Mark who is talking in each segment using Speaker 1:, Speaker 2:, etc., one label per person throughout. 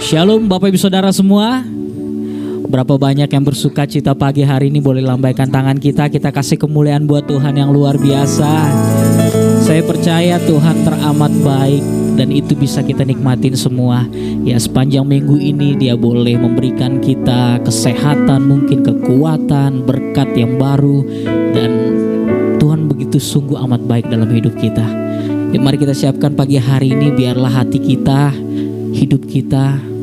Speaker 1: Shalom Bapak Ibu Saudara semua. Berapa banyak yang bersuka cita pagi hari ini, boleh lambaikan tangan kita. Kita kasih kemuliaan buat Tuhan yang luar biasa. Saya percaya Tuhan teramat baik dan itu bisa kita nikmatin semua. Ya, sepanjang minggu ini Dia boleh memberikan kita kesehatan, mungkin kekuatan, berkat yang baru. Dan Tuhan begitu sungguh amat baik dalam hidup kita. Ya, mari kita siapkan pagi hari ini, biarlah hati kita, hidup kita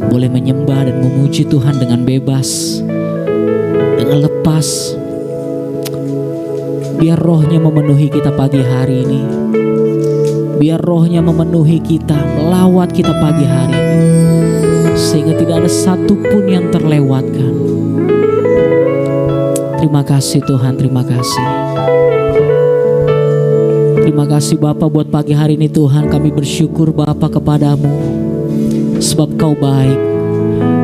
Speaker 1: boleh menyembah dan memuji Tuhan dengan bebas, dengan lepas. Biar rohnya memenuhi kita pagi hari ini. Biar rohnya memenuhi kita, melawat kita pagi hari ini, sehingga tidak ada satupun yang terlewatkan. Terima kasih Tuhan, terima kasih. Terima kasih Bapa buat pagi hari ini Tuhan. Kami bersyukur Bapa kepadamu, sebab Kau baik.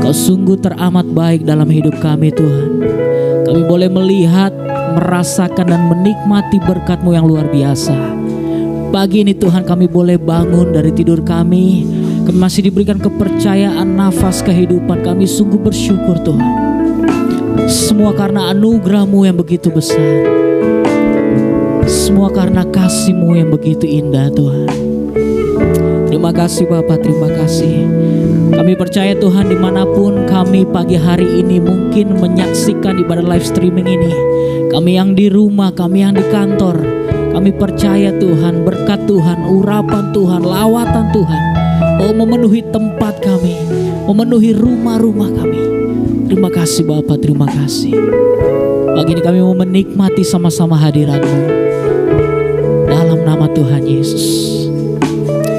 Speaker 1: Kau sungguh teramat baik dalam hidup kami Tuhan. Kami boleh melihat, merasakan dan menikmati berkat-Mu yang luar biasa. Pagi ini Tuhan kami boleh bangun dari tidur kami. Kami masih diberikan kepercayaan, nafas kehidupan. Kami sungguh bersyukur Tuhan. Semua karena anugerah-Mu yang begitu besar. Semua karena kasih-Mu yang begitu indah Tuhan. Terima kasih Bapak, terima kasih. Kami percaya Tuhan, dimanapun kami pagi hari ini mungkin menyaksikan ibadah live streaming ini, kami yang di rumah, kami yang di kantor, kami percaya Tuhan, berkat Tuhan, urapan Tuhan, lawatan Tuhan memenuhi tempat kami, memenuhi rumah-rumah kami. Terima kasih Bapak, terima kasih. Pagi ini kami mau menikmati sama-sama hadirat-Mu dalam nama Tuhan Yesus.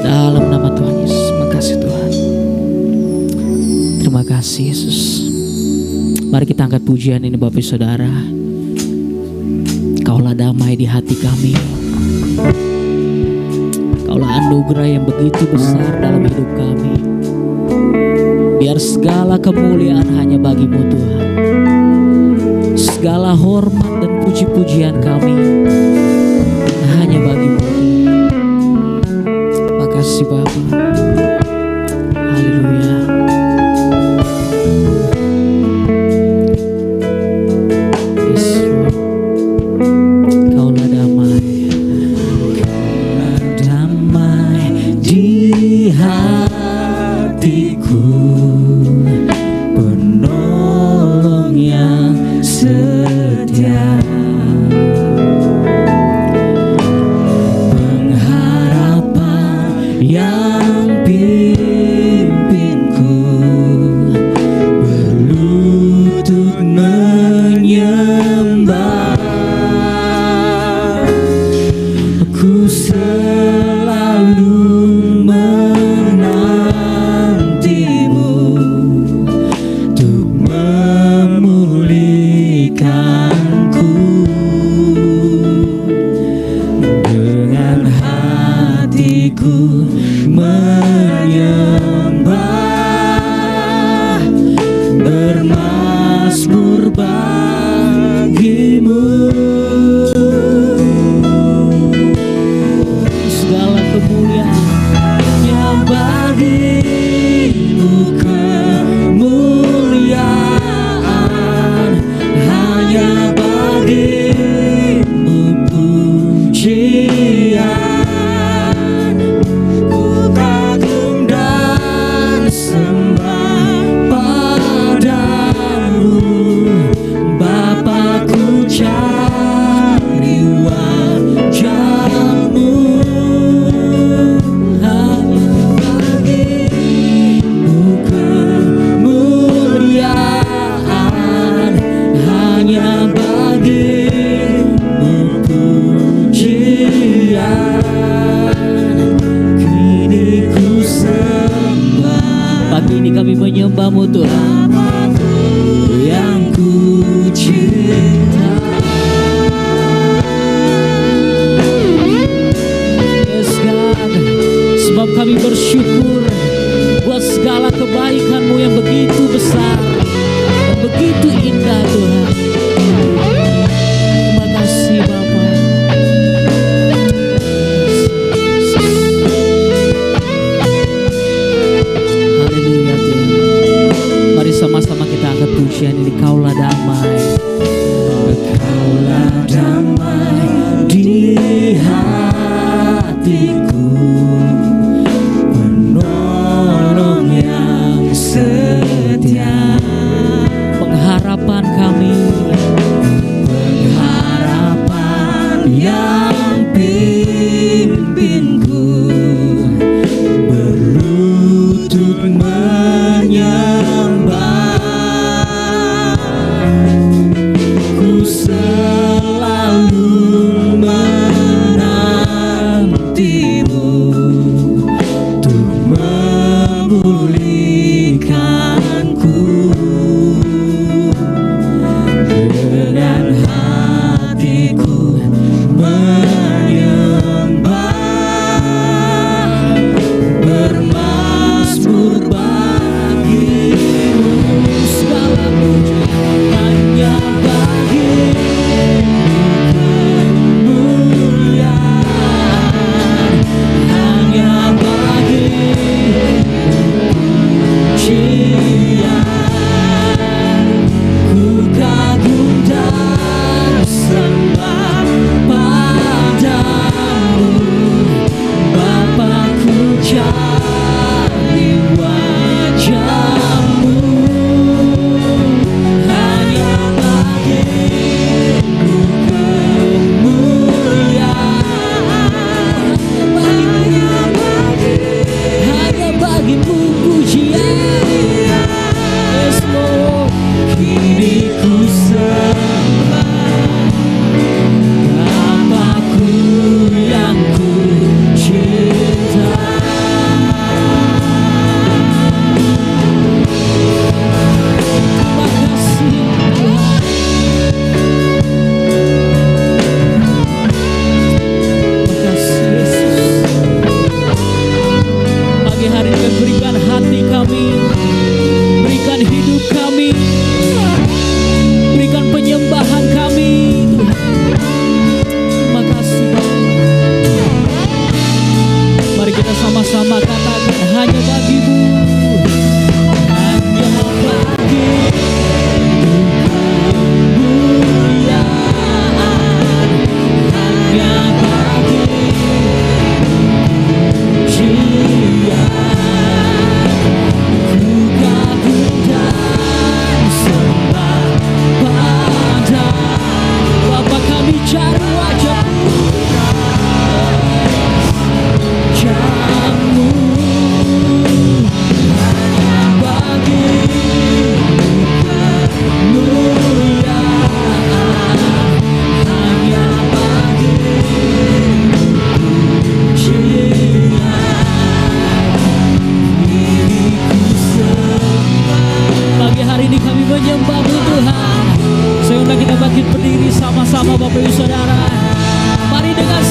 Speaker 1: Dalam nama Tuhan Yesus. Terima kasih Tuhan. Terima kasih Yesus. Mari kita angkat pujian ini Bapak Saudara. Kaulah damai di hati kami. Kaulah anugerah yang begitu besar dalam hidup kami. Biar segala kemuliaan hanya bagi-Mu Tuhan. Segala hormat dan puji-pujian kami hanya bagi-Mu. Terima kasih Bapa. Haleluya.
Speaker 2: Yang pimpin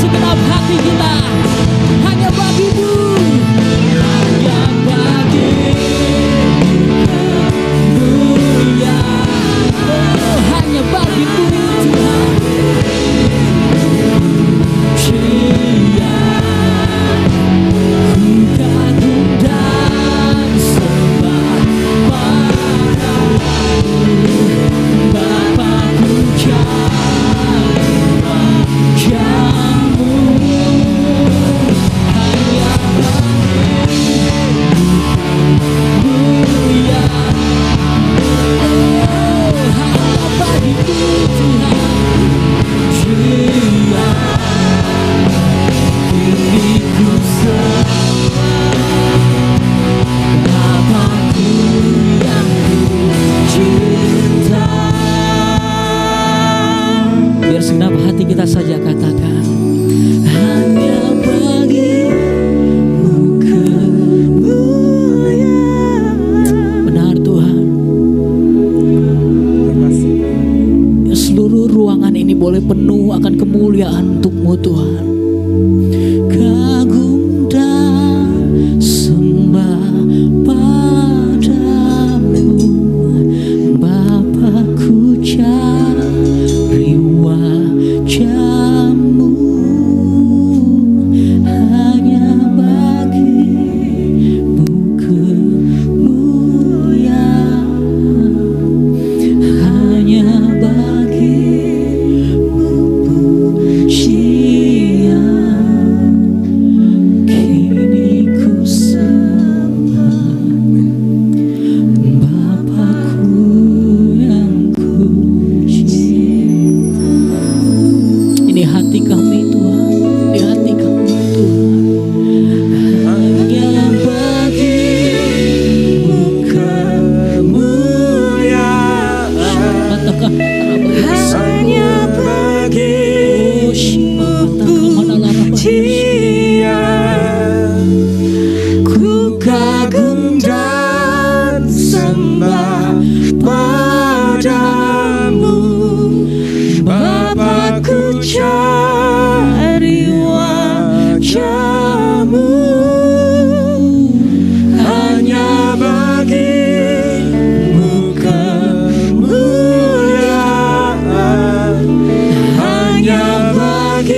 Speaker 1: segenap hati kita hanya bagimu, hanya bagimu ya, oh hanya bagimu Tuhan. Dia ku kagum dan sembah padamu, Bapa-Ku cari wajah-Mu, hanya bagimu ya, oh hanya bagimu Tuhan. Dia diriku Bapa-Ku yang ku cinta. Biar segenap hati kita saja katakan, hanya bagimu kemuliaan. Benar Tuhan. Ya, seluruh ruangan ini boleh penuh akan kemuliaan untuk-Mu Tuhan. Kagum dan sembah padamu, Bapa-Ku cari wajah-Mu, hanya bagimu kemuliaan, hanya bagimu pujian. Kini ku sembah Bapa-Ku yang ku cinta. Ini hati kami Tuhan, ini hati kami Tuhan. Hanya bagimu kemuliaan. Katakan hanya bagimu pujian. Ku kagum dan sembah padamu, Bapa-Ku cari wajah-Mu, hanya bagimu kemuliaan, hanya bagimu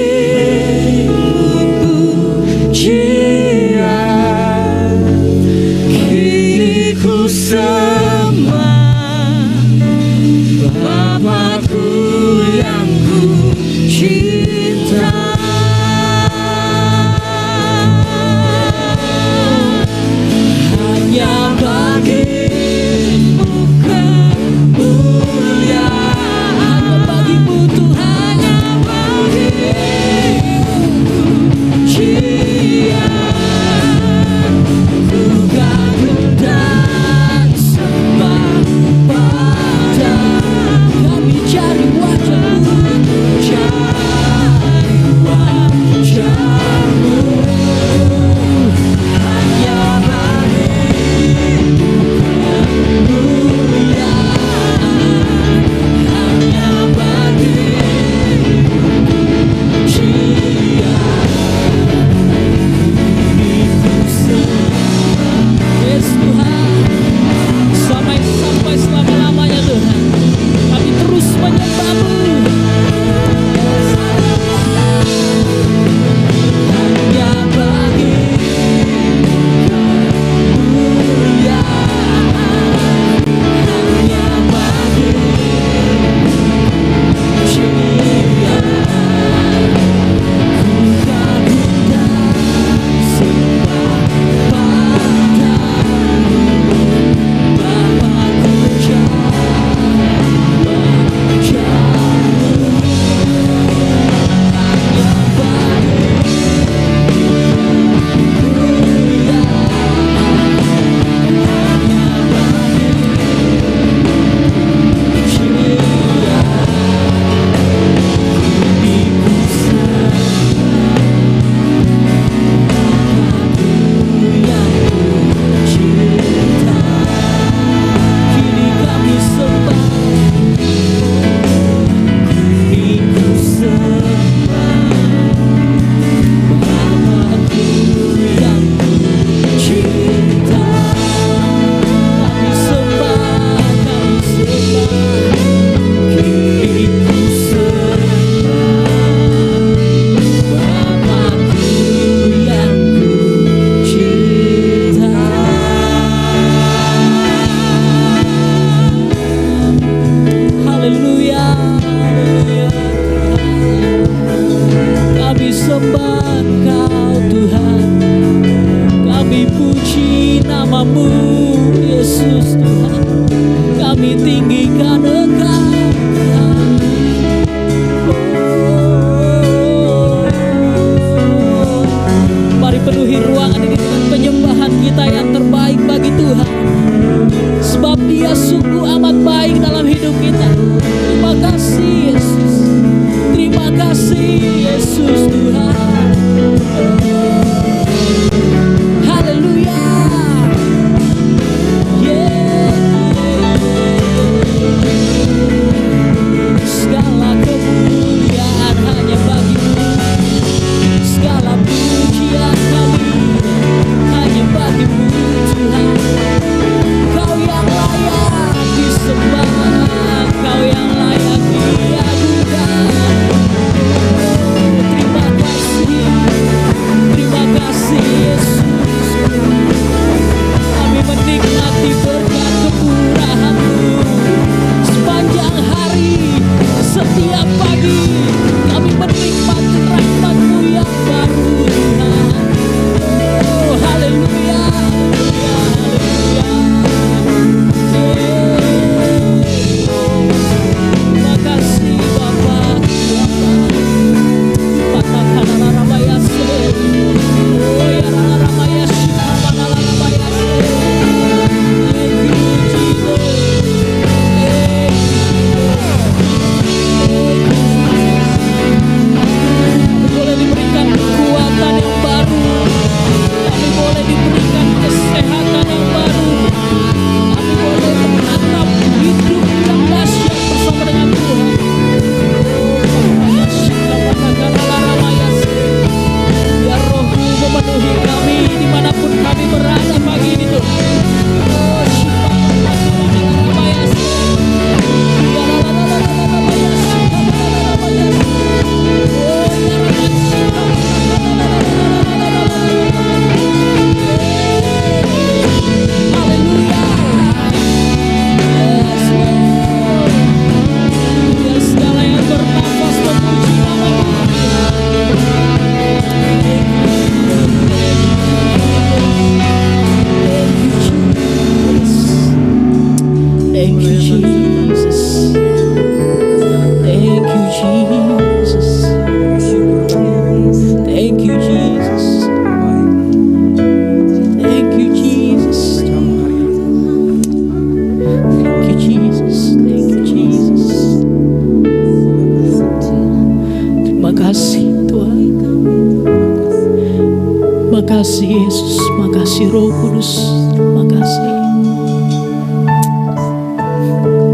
Speaker 1: Terima kasih Yesus, terima kasih Roh Kudus, terima kasih.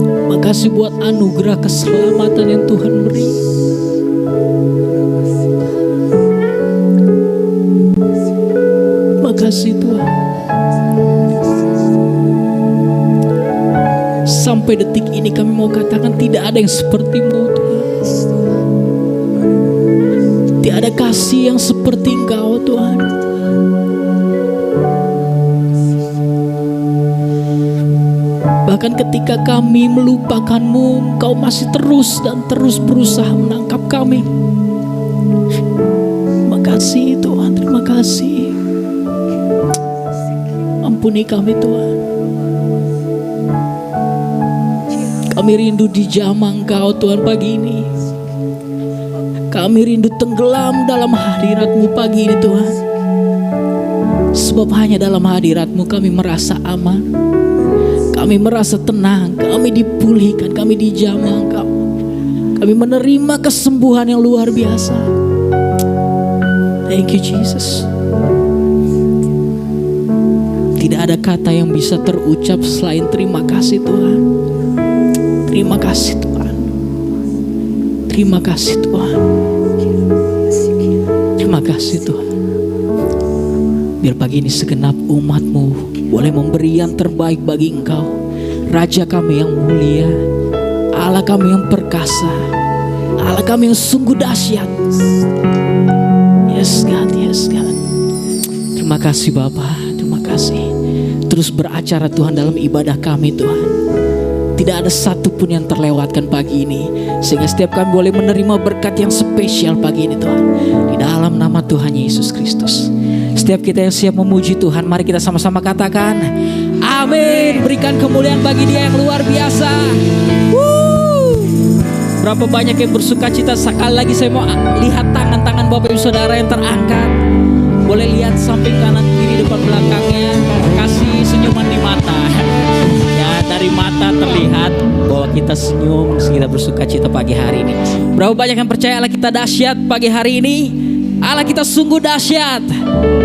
Speaker 1: Terima kasih buat anugerah keselamatan yang Tuhan beri. Terima kasih Tuhan. Sampai detik ini kami mau katakan tidak ada yang seperti-Mu Tuhan. Tidak ada kasih yang seperti Engkau Tuhan. Bahkan ketika kami melupakan-Mu, Engkau masih terus dan terus berusaha menangkap kami. Terima kasih Tuhan, terima kasih. Ampuni kami Tuhan. Kami rindu dijamah Engkau Tuhan pagi ini. Kami rindu tenggelam dalam hadirat-Mu pagi ini Tuhan. Sebab hanya dalam hadirat-Mu kami merasa aman. Kami merasa tenang. Kami dipulihkan. Kami dijamah Engkau. Kami menerima kesembuhan yang luar biasa. Thank you Jesus. Tidak ada kata yang bisa terucap selain terima kasih Tuhan. Terima kasih Tuhan. Terima kasih Tuhan. Terima kasih Tuhan. Biar pagi ini segenap umat-Mu boleh memberi yang terbaik bagi Engkau. Raja kami yang mulia, Allah kami yang perkasa, Allah kami yang sungguh dahsyat. Yes God, yes God. Terima kasih Bapa, terima kasih. Terus beracara Tuhan dalam ibadah kami Tuhan. Tidak ada satupun yang terlewatkan pagi ini. Sehingga setiap kami boleh menerima berkat yang spesial pagi ini Tuhan. Di dalam nama Tuhan Yesus Kristus. Setiap kita yang siap memuji Tuhan, mari kita sama-sama katakan amin. Berikan kemuliaan bagi Dia yang luar biasa. Berapa banyak yang bersuka cita. Sekali lagi saya mau lihat tangan-tangan Bapak Ibu Saudara yang terangkat. Boleh lihat samping kanan kiri depan belakangnya. Kasih senyuman di mata. Dari mata terlihat bahwa kita senyum, kita bersuka cita pagi hari ini. Berapa banyak yang percaya Allah kita dahsyat pagi hari ini? Allah kita sungguh dahsyat.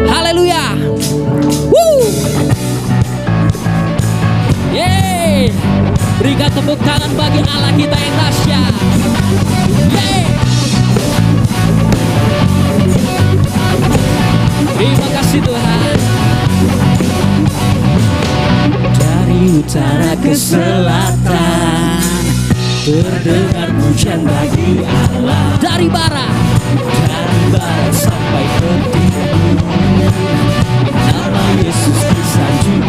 Speaker 1: Haleluya. Yeay. Berikan tepuk tangan bagi Allah kita yang dahsyat. Yeay. Terima kasih Tuhan. Utara ke selatan terdengar pujian bagi Allah. Dari barat sampai ke timur, nama Yesus disanjung.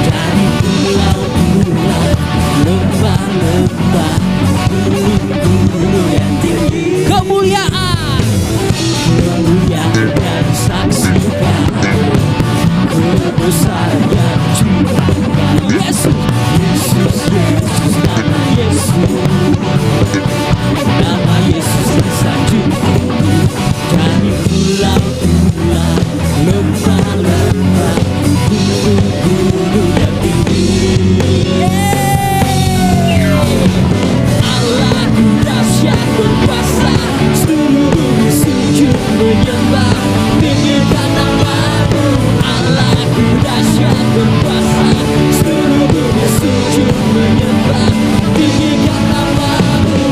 Speaker 1: Dari pulau-pulau, lembah-lembah, gunung-gunung yang tinggi, kemuliaan yang disaksikan, kebesaran yang Yesus, Yesus, Yesus, nama Yesus, nama Yesus disanjung. Dari pulau-pulau, lembah-lembah, gunung-gunung yang tinggi. Allahku dahsyat berkuasa, seluruh bumi sujud menyembah, tinggikan nama-Mu. Allahku dahsyat berkuasa, seluruh bumi sujud menyembah, tinggikan nama-Mu.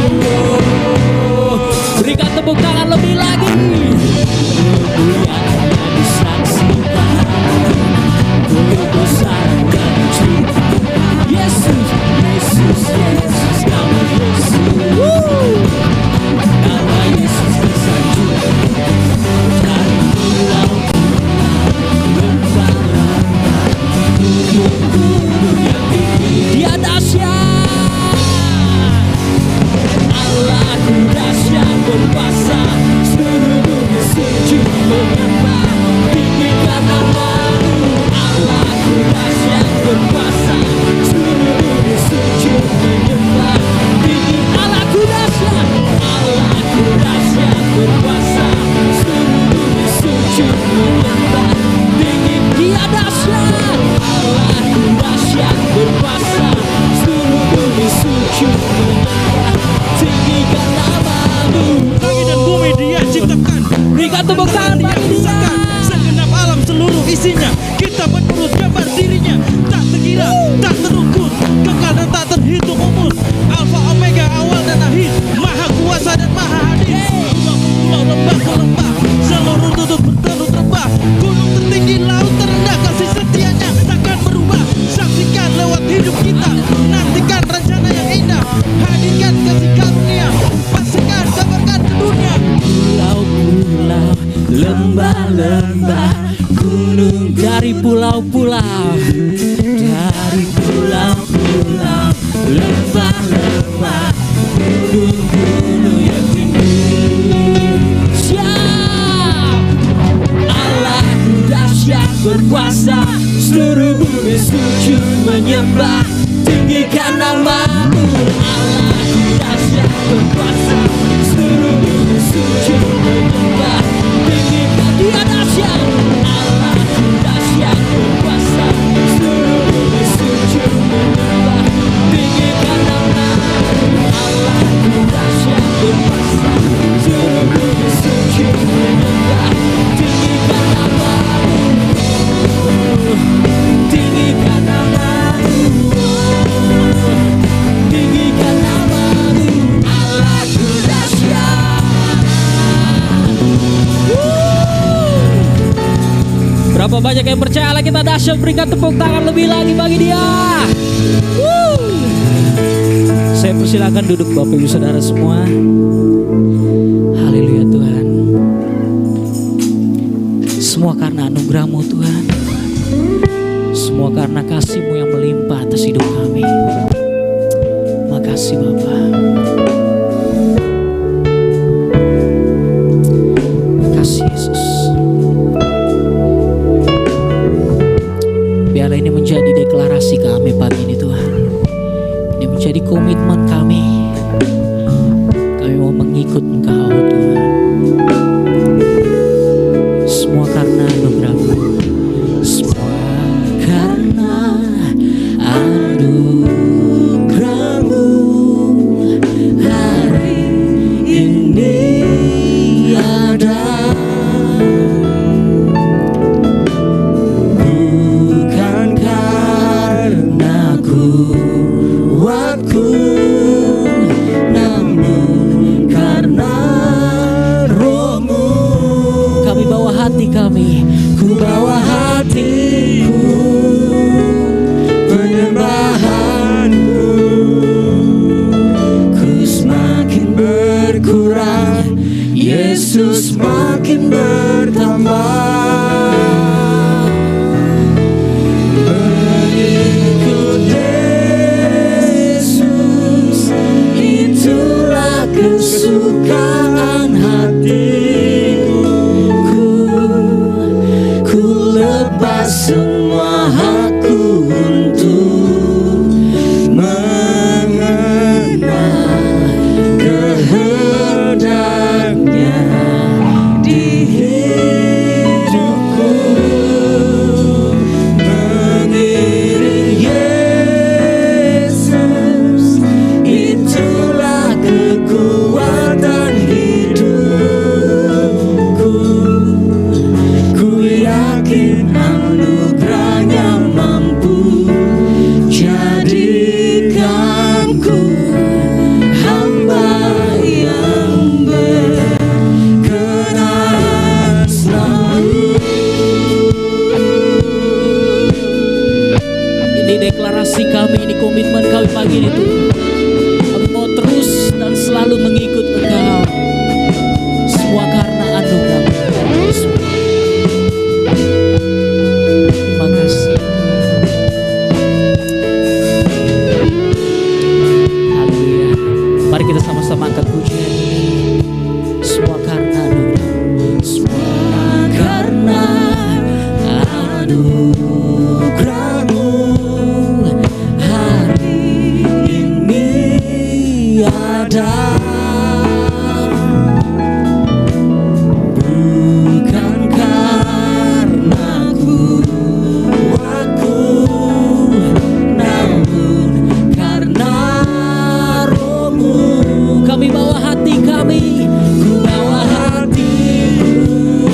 Speaker 1: Berikan tepuk tangan lebih lagi. Kemuliaan yang disaksikan, kebesaran dan cinta. Yesus, Yesus, Yesus, nama Yesus. Nama Yesus disanjung. Dari pulau-pulau, lembah-lembah, gunung-gunung yang tinggi. Dia dahsyat. Allahku dahsyat berkuasa, seluruh lembah-lembah, gunung dari pulau-pulau, dari pulau-pulau, lembah-lembah, gunung-gunung yang tinggi. Siap, Allahku dahsyat berkuasa, seluruh bumi sujud menyembah, tinggikan nama-Mu. Allahku dahsyat berkuasa, seluruh bumi sujud menyembah, tinggikan Dia dahsyat. Allahku dahsyat berkuasa, seluruh bumi sujud menyembah, tinggikan nama-Mu. Allahku dahsyat berkuasa, seluruh bumi sujud menyembah, tinggikan nama-Mu. Tinggikan nama-Mu, tinggikan nama-Mu, Allahku dahsyat. Berapa banyak yang percaya Allah kita dahsyat? Berikan tepuk tangan lebih lagi bagi Dia. Saya persilakan duduk Bapak Ibu Saudara semua. Haleluya Tuhan. Semua karena anugerah-Mu Tuhan. Semua karena kasih-Mu yang melimpah atas hidup kami. Makasih Bapa. Makasih Yesus. Biarlah ini menjadi deklarasi kami pagi ini Tuhan. Ini menjadi komitmen kami. Kami mau mengikut Engkau Tuhan. Semua karena anugerah-Mu. Yesus makin bertambah, mengikut Yesus itulah kesukaan hatiku. Ku lepas semua hakku untuk mengenal kehendaknya di hidupku. Mengiring Yesus itulah kekuatan hidupku. Ku yakin anugerahnya mampu jadikanku hamba yang berkenan selalu. Ini deklarasi kami, ini komitmen kami pagi ini Tuhan. Kami mau terus dan selalu mengikut Engkau. Semua karena anugerah-Mu. Terima kasih. Haleluya. Mari kita sama-sama angkat pujian ini. Semua karena anugerah-Mu. Semua karena anugerah-Mu. Hari ini ada. Bukan karena kuatku, namun karena Roh-Mu. Kami bawa hati kami, ku bawa hatiku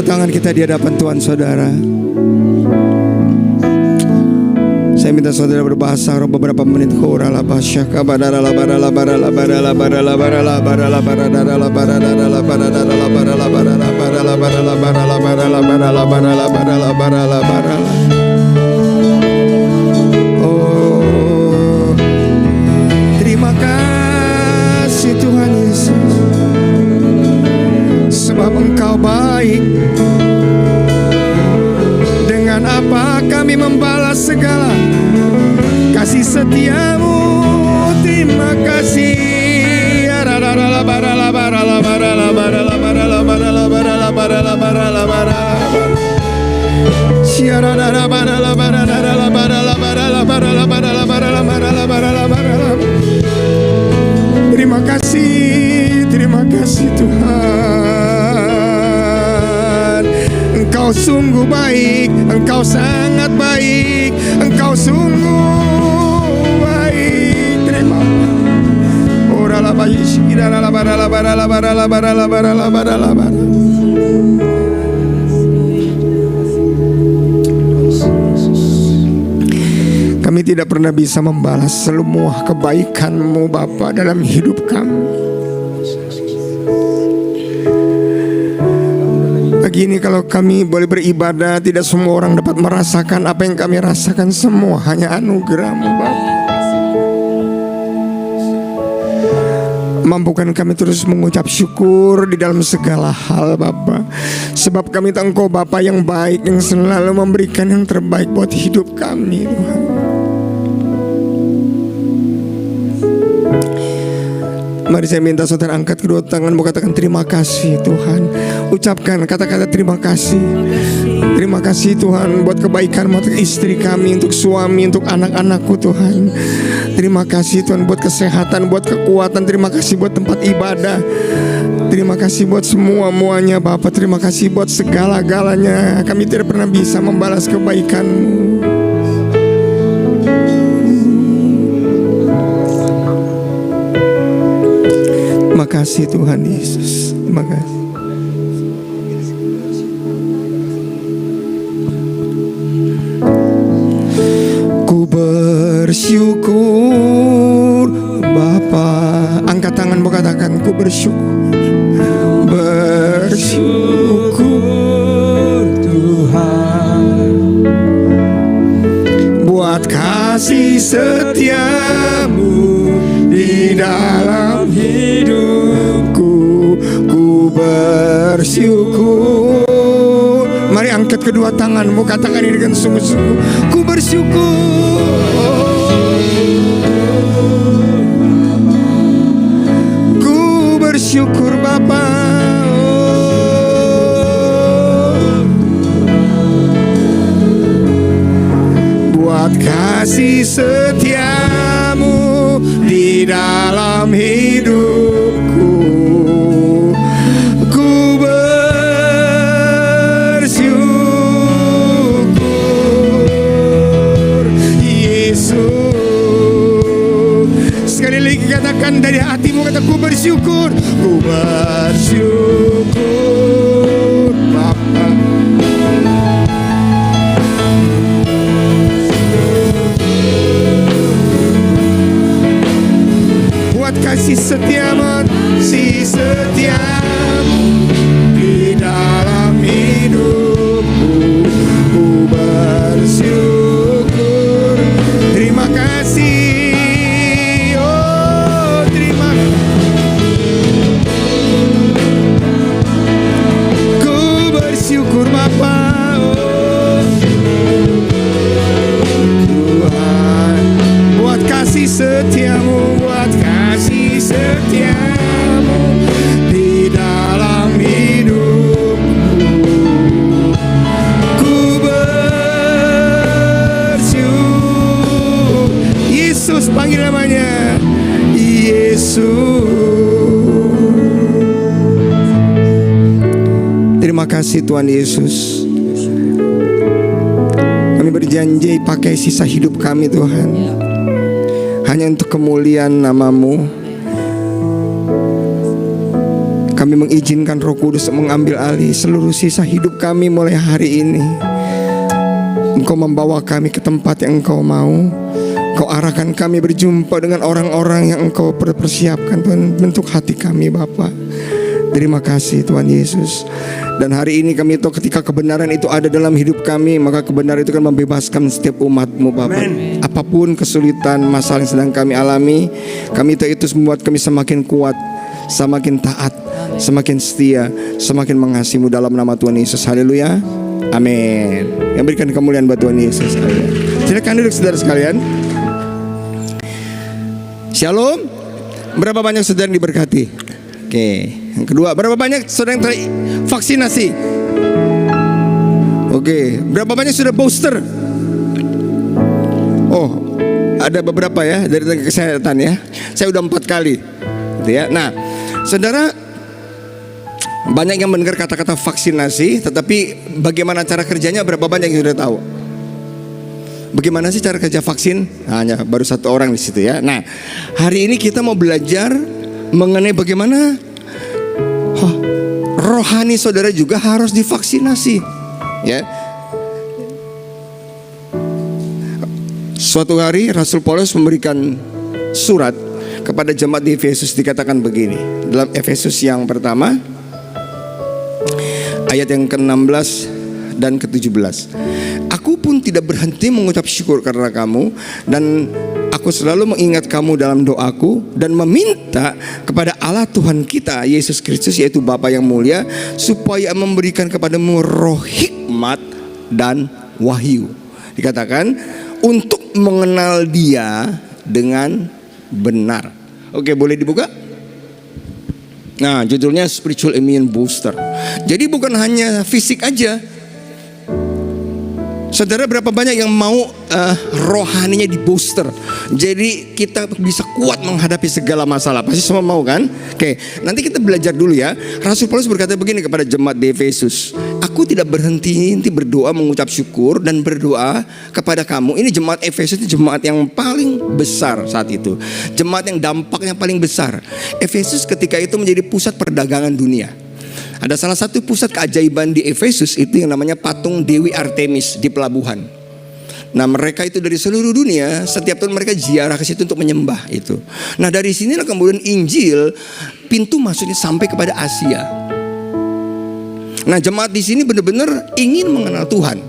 Speaker 2: tangan kita di hadapan Tuhan, saudara. Saya minta saudara berbahasa roh beberapa menit. Oh, terima kasih Tuhan Yesus, sebab Engkau baik. Dengan apa kami membalas segala kasih setiamu. Terima kasih. Terima kasih Tuhan. Engkau sungguh baik, Engkau sangat baik, Engkau sungguh baik. Terima. Kami tidak pernah bisa membalas semua kebaikan-Mu Bapa dalam hidup kami. Pagi ini kalau kami boleh beribadah, tidak semua orang dapat merasakan apa yang kami rasakan. Semua hanya anugerah-Mu Bapa. Mampukan kami terus mengucap syukur di dalam segala hal Bapa. Sebab kami tahu Engkau Bapa yang baik, yang selalu memberikan yang terbaik buat hidup kami Tuhan. Mari saya minta saudara angkat kedua tanganmu, katakan terima kasih Tuhan. Ucapkan kata-kata terima kasih. Terima kasih Tuhan buat kebaikan-Mu untuk istri kami, untuk suami, untuk anak-anakku Tuhan. Terima kasih Tuhan buat kesehatan, buat kekuatan. Terima kasih buat tempat ibadah. Terima kasih buat semua-muanya Bapak. Terima kasih buat segala-galanya. Kami tidak pernah bisa membalas kebaikan-Mu. Terima kasih Tuhan Yesus. Terima kasih. Ku bersyukur Bapa. Angkat tanganmu, katakan ku bersyukur. Bersyukur Tuhan buat kasih setiamu di dalam hidupku. Ku bersyukur. Mari angkat kedua tanganmu, katakan ini dengan sungguh-sungguh. Ku bersyukur. Ku bersyukur Bapa. Buat kasih setiamu di dalam hidupku. Ku bersyukur Yesus. Sekali lagi katakan dari hatimu, kata ku bersyukur. Ku bersyukur Bapa. Kasih setiamu, si setiamu di dalam hidupku. Ku bersyukur. Terima kasih. Oh, terima kasih. Ku bersyukur Bapa. Oh, Tuhan, buat kasih setiamu, buat kasih setiamu di dalam hidupku. Ku bersyukur. Yesus, panggil namanya Yesus. Terima kasih Tuhan Yesus. Kami berjanji pakai sisa hidup kami Tuhan hanya untuk kemuliaan nama-Mu. Kami mengizinkan Roh Kudus mengambil alih seluruh sisa hidup kami mulai hari ini. Engkau membawa kami ke tempat yang Engkau mau. Engkau arahkan kami berjumpa dengan orang-orang yang Engkau persiapkan, Tuhan, bentuk hati kami Bapa. Terima kasih Tuhan Yesus. Dan hari ini kami tahu ketika kebenaran itu ada dalam hidup kami, maka kebenaran itu kan membebaskan setiap umat-Mu Bapa. Apapun kesulitan, masalah yang sedang kami alami, kami tahu itu membuat kami semakin kuat, semakin taat, semakin setia, semakin mengasihi-Mu dalam nama Tuhan Yesus. Haleluya. Amin. Yang berikan kemuliaan buat Tuhan Yesus. Silakan duduk saudara sekalian. Shalom. Berapa banyak saudara yang diberkati? Oke. Yang kedua, berapa banyak saudara yang tervaksinasi? Oke. Berapa banyak sudah booster? Oh, ada beberapa ya dari tenaga kesehatan ya. Saya udah 4 kali gitu ya. Nah, saudara, banyak yang mendengar kata-kata vaksinasi, tetapi bagaimana cara kerjanya berapa banyak yang sudah tahu? Bagaimana sih cara kerja vaksin? Hanya baru 1 orang di situ ya. Nah, hari ini kita mau belajar mengenai bagaimana rohani saudara juga harus divaksinasi ya. Suatu hari Rasul Paulus memberikan surat kepada jemaat di Efesus, dikatakan begini dalam Efesus yang pertama ayat yang ke-16 dan ke-17. Aku pun tidak berhenti mengucap syukur karena kamu, dan aku selalu mengingat kamu dalam doaku dan meminta kepada Allah Tuhan kita Yesus Kristus, yaitu Bapa yang mulia, supaya memberikan kepadamu roh hikmat dan wahyu. Dikatakan untuk mengenal Dia dengan benar. Oke, boleh dibuka? Nah, judulnya Spiritual Immune Booster. Jadi bukan hanya fisik aja. Saudara, berapa banyak yang mau rohaninya di booster, jadi kita bisa kuat menghadapi segala masalah? Pasti semua mau kan? Oke, nanti kita belajar dulu ya. Rasul Paulus berkata begini kepada jemaat di Efesus, aku tidak berhenti berdoa, mengucap syukur dan berdoa kepada kamu. Ini jemaat Efesus itu jemaat yang paling besar saat itu, jemaat yang dampaknya paling besar. Efesus ketika itu menjadi pusat perdagangan dunia. Ada salah satu pusat keajaiban di Efesus itu yang namanya patung Dewi Artemis di pelabuhan. Nah, mereka itu dari seluruh dunia, setiap tahun mereka ziarah ke situ untuk menyembah itu. Nah, dari sinilah kemudian Injil pintu masuknya sampai kepada Asia. Nah, jemaat di sini benar-benar ingin mengenal Tuhan,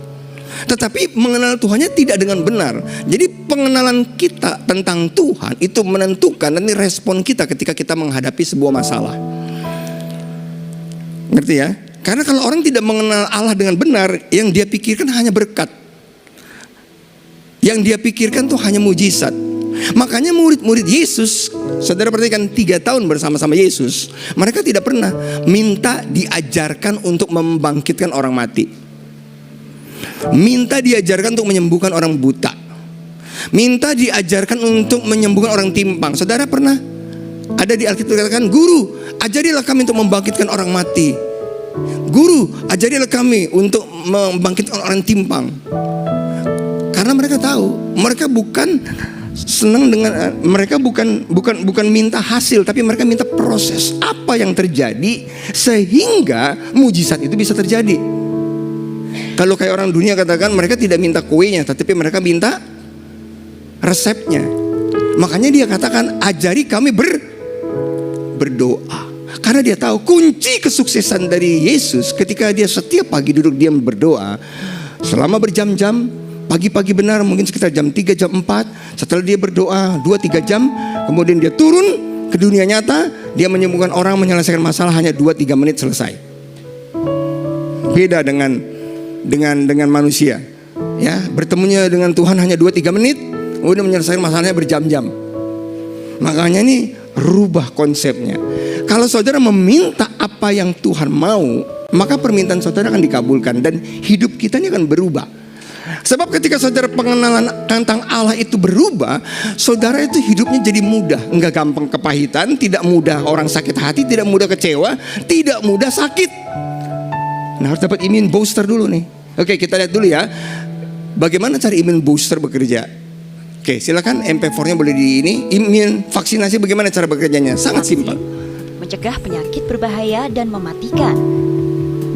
Speaker 2: tetapi mengenal Tuhannya tidak dengan benar. Jadi pengenalan kita tentang Tuhan itu menentukan nanti respon kita ketika kita menghadapi sebuah masalah. Ngerti ya? Karena kalau orang tidak mengenal Allah dengan benar, yang dia pikirkan hanya berkat, yang dia pikirkan tuh hanya mujizat. Makanya murid-murid Yesus, saudara perhatikan, 3 tahun bersama-sama Yesus, mereka tidak pernah minta diajarkan untuk membangkitkan orang mati, minta diajarkan untuk menyembuhkan orang buta, minta diajarkan untuk menyembuhkan orang timpang. Saudara pernah ada di Alkitab dikatakan, guru, ajarilah kami untuk membangkitkan orang mati. Guru, ajarilah kami untuk membangkitkan orang timpang. Karena mereka tahu, mereka bukan senang dengan, mereka bukan minta hasil, tapi mereka minta proses apa yang terjadi sehingga mujizat itu bisa terjadi. Kalau kayak orang dunia katakan, mereka tidak minta kuenya, tetapi mereka minta resepnya. Makanya dia katakan, ajari kami berdoa. Karena dia tahu kunci kesuksesan dari Yesus ketika dia setiap pagi duduk diam berdoa selama berjam-jam. Pagi-pagi benar mungkin sekitar jam 3, jam 4. Setelah dia berdoa 2-3 jam, kemudian dia turun ke dunia nyata. Dia menyembuhkan orang, menyelesaikan masalah hanya 2-3 menit selesai. Beda dengan manusia ya, bertemunya dengan Tuhan hanya 2-3 menit, udah menyelesaikan masalahnya berjam-jam. Makanya ini rubah konsepnya. Kalau saudara meminta apa yang Tuhan mau, maka permintaan saudara akan dikabulkan dan hidup kita ini akan berubah. Sebab ketika saudara pengenalan tentang Allah itu berubah, saudara itu hidupnya jadi mudah, enggak gampang kepahitan, tidak mudah orang sakit hati, tidak mudah kecewa, tidak mudah sakit. Nah, harus dapat immune booster dulu nih. Oke, kita lihat dulu ya, bagaimana cara immune booster bekerja. Oke, silakan MP4-nya boleh di ini. Immune vaksinasi bagaimana cara bekerjanya? Sangat simpel.
Speaker 3: mencegah penyakit berbahaya dan mematikan.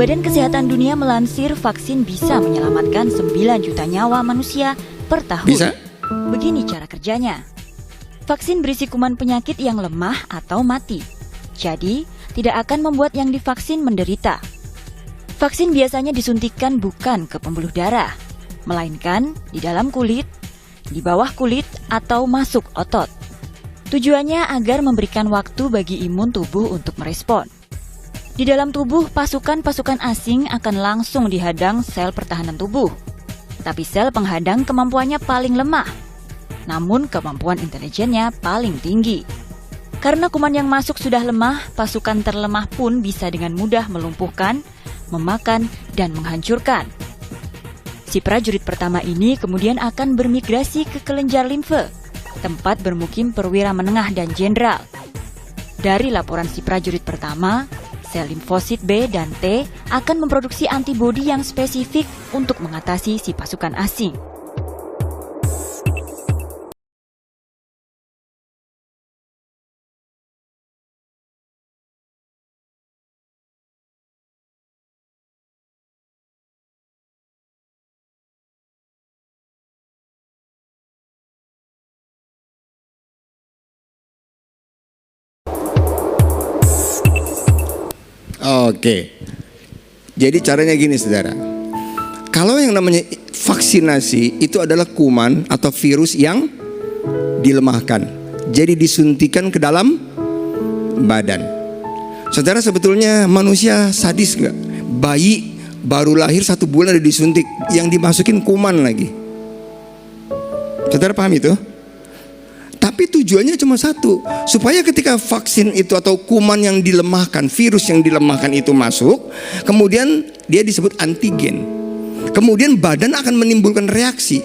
Speaker 3: Badan Kesehatan Dunia melansir vaksin bisa menyelamatkan 9 juta nyawa manusia per tahun.
Speaker 2: Bisa?
Speaker 3: Begini cara kerjanya. Vaksin berisi kuman penyakit yang lemah atau mati. Jadi, tidak akan membuat yang divaksin menderita. Vaksin biasanya disuntikan bukan ke pembuluh darah, melainkan di dalam kulit, di bawah kulit, atau masuk otot. Tujuannya agar memberikan waktu bagi imun tubuh untuk merespon. Di dalam tubuh, pasukan-pasukan asing akan langsung dihadang sel pertahanan tubuh. Tapi sel penghadang kemampuannya paling lemah, namun kemampuan intelijennya paling tinggi. Karena kuman yang masuk sudah lemah, pasukan terlemah pun bisa dengan mudah melumpuhkan, memakan, dan menghancurkan. Si prajurit pertama ini kemudian akan bermigrasi ke kelenjar limfe, tempat bermukim perwira menengah dan jenderal. Dari laporan si prajurit pertama, sel limfosit B dan T akan memproduksi antibodi yang spesifik untuk mengatasi si pasukan asing.
Speaker 2: Oke. Jadi caranya gini saudara. Kalau yang namanya vaksinasi itu adalah kuman atau virus yang dilemahkan. Jadi disuntikan ke dalam badan. Saudara, sebetulnya manusia sadis nggak? Bayi baru lahir 1 bulan udah disuntik, yang dimasukin kuman lagi. Saudara paham itu? Tapi tujuannya cuma satu, supaya ketika vaksin itu atau kuman yang dilemahkan, virus yang dilemahkan itu masuk, kemudian dia disebut antigen. Kemudian badan akan menimbulkan reaksi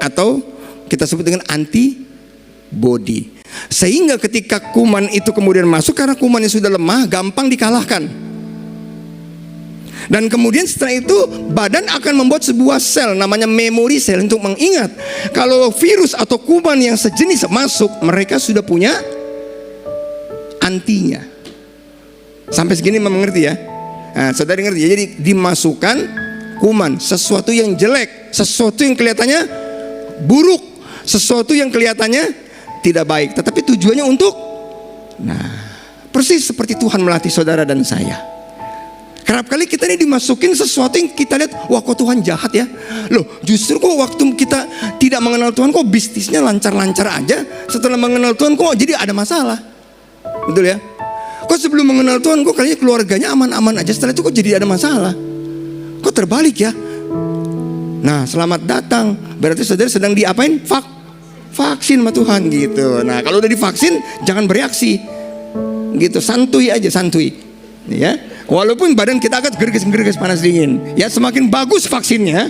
Speaker 2: atau kita sebut dengan antibody. Sehingga ketika kuman itu kemudian masuk, karena kumannya sudah lemah, gampang dikalahkan. Dan kemudian setelah itu badan akan membuat sebuah sel namanya memory cell untuk mengingat kalau virus atau kuman yang sejenis masuk, mereka sudah punya antinya. Sampai segini mengerti ya? Nah, saudara ngerti ya? Jadi dimasukkan kuman, sesuatu yang jelek, sesuatu yang kelihatannya buruk, sesuatu yang kelihatannya tidak baik, tetapi tujuannya untuk, nah, persis seperti Tuhan melatih saudara dan saya. Kerap kali kita ini dimasukin sesuatu yang kita lihat, wah kok Tuhan jahat ya. Loh, justru kok waktu kita tidak mengenal Tuhan kok bisnisnya lancar-lancar aja. Setelah mengenal Tuhan kok jadi ada masalah. Betul ya? Kok sebelum mengenal Tuhan kok kayaknya keluarganya aman-aman aja, setelah itu kok jadi ada masalah. Kok terbalik ya? Nah, selamat datang. Berarti saudara sedang diapain? Vaksin sama Tuhan gitu. Nah, kalau udah divaksin jangan bereaksi. Gitu, santuy aja, santuy. Ya. Walaupun badan kita akan gerges-gerges panas dingin, ya semakin bagus vaksinnya,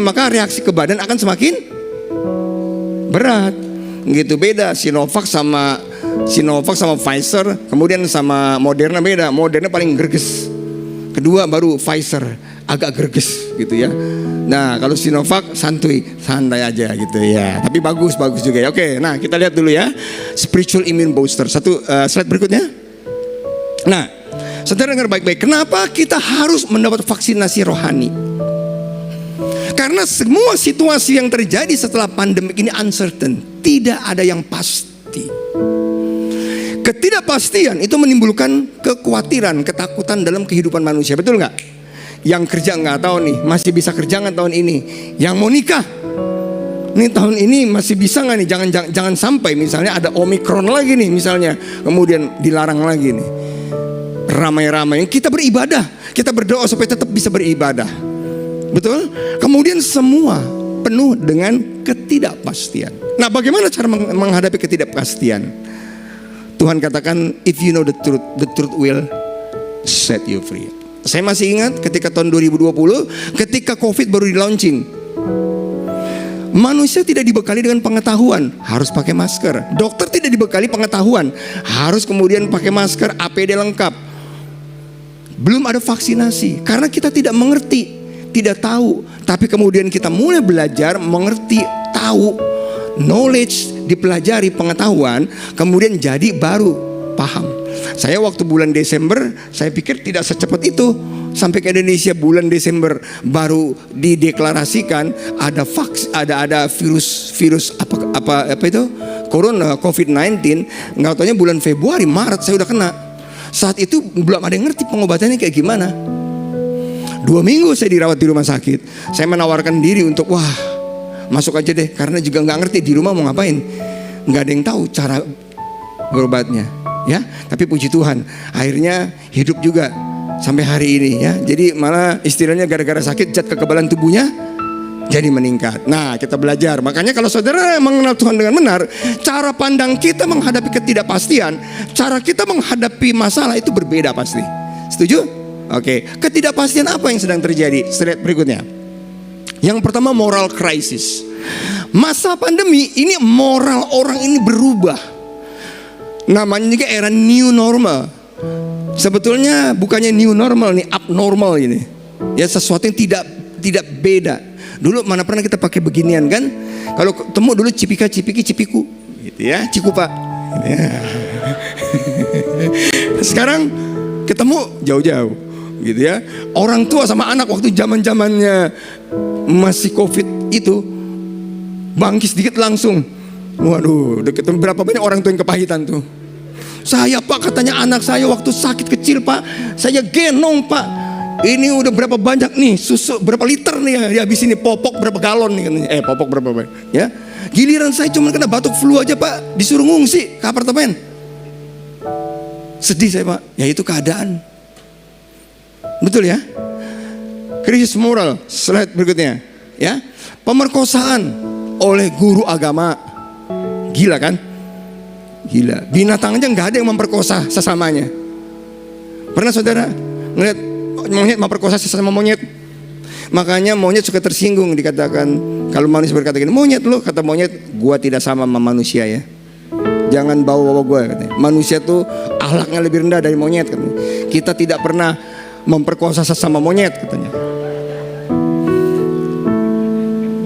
Speaker 2: maka reaksi ke badan akan semakin berat. Gitu, beda Sinovac sama Pfizer, kemudian sama Moderna beda. Moderna paling gerges. Kedua baru Pfizer agak gerges gitu ya. Nah, kalau Sinovac santai aja gitu ya. Tapi bagus juga ya. Oke, nah kita lihat dulu ya. Spiritual immune booster. Satu slide berikutnya. Nah, saudara dengar baik-baik, kenapa kita harus mendapat vaksinasi rohani? Karena semua situasi yang terjadi setelah pandemi ini uncertain, tidak ada yang pasti. Ketidakpastian itu menimbulkan kekhawatiran, ketakutan dalam kehidupan manusia, betul nggak? Yang kerja nggak tahu nih, masih bisa kerja nggak tahun ini? Yang mau nikah, nih tahun ini masih bisa nggak nih? Jangan sampai misalnya ada Omikron lagi nih misalnya, kemudian dilarang lagi nih. Ramai-ramai kita beribadah, kita berdoa supaya tetap bisa beribadah, betul? Kemudian semua penuh dengan ketidakpastian. Nah, bagaimana cara menghadapi ketidakpastian? Tuhan katakan, if you know the truth will set you free. Saya masih ingat ketika tahun 2020, ketika COVID baru di launching, manusia tidak dibekali dengan pengetahuan harus pakai masker. Dokter tidak dibekali pengetahuan harus kemudian pakai masker, APD lengkap. Belum ada vaksinasi karena kita tidak mengerti, tidak tahu. Tapi kemudian kita mulai belajar, mengerti, tahu, knowledge, dipelajari, pengetahuan, kemudian jadi baru paham. Saya waktu bulan Desember, saya pikir tidak secepat itu. Sampai ke Indonesia bulan Desember baru dideklarasikan ada ada virus apa itu corona COVID-19. Nggak taunya bulan Februari Maret saya udah kena. Saat itu belum ada yang ngerti pengobatannya kayak gimana. 2 minggu saya dirawat di rumah sakit. Saya menawarkan diri untuk masuk aja deh, karena juga nggak ngerti di rumah mau ngapain. Nggak ada yang tahu cara berobatnya, ya. Tapi puji Tuhan, akhirnya hidup juga sampai hari ini, ya. Jadi malah istilahnya gara-gara sakit zat kekebalan tubuhnya jadi meningkat. Nah, kita belajar. Makanya kalau saudara mengenal Tuhan dengan benar, cara pandang kita menghadapi ketidakpastian, cara kita menghadapi masalah itu berbeda pasti. Setuju? Oke, ketidakpastian apa yang sedang terjadi? Slide berikutnya. Yang pertama, moral crisis. Masa pandemi ini moral orang ini berubah. Namanya juga era new normal. Sebetulnya bukannya new normal nih, abnormal ini. Ya, sesuatu yang tidak beda. Dulu mana pernah kita pakai beginian kan? Kalau ketemu dulu cipika, cipiki, cipiku, gitu ya, cikupa. Ya. Sekarang ketemu jauh-jauh, gitu ya. Orang tua sama anak waktu zaman-zamannya masih COVID itu bangkit sedikit langsung. Waduh, deket berapa banyak orang tua yang kepahitan tuh. Saya Pak, katanya anak saya waktu sakit kecil Pak, saya gendong Pak. Ini udah berapa banyak nih susu, berapa liter nih ya habis ini, popok berapa galon nih katanya. Popok berapa banyak ya. Giliran saya cuma kena batuk flu aja Pak, disuruh ngungsi ke apartemen. Sedih saya Pak, ya itu keadaan. Betul ya. Krisis moral. Slide berikutnya ya. Pemerkosaan oleh guru agama. Gila kan? Gila. Binatang aja nggak ada yang memperkosa sesamanya. Pernah saudara ngeliat monyet memperkosa sesama monyet? Makanya monyet suka tersinggung dikatakan, kalau manusia berkata gini, monyet lo, kata monyet, gua tidak sama manusia ya. Jangan bawa-bawa gua katanya. Manusia tuh akhlaknya lebih rendah dari monyet katanya. Kita tidak pernah memperkosa sesama monyet katanya.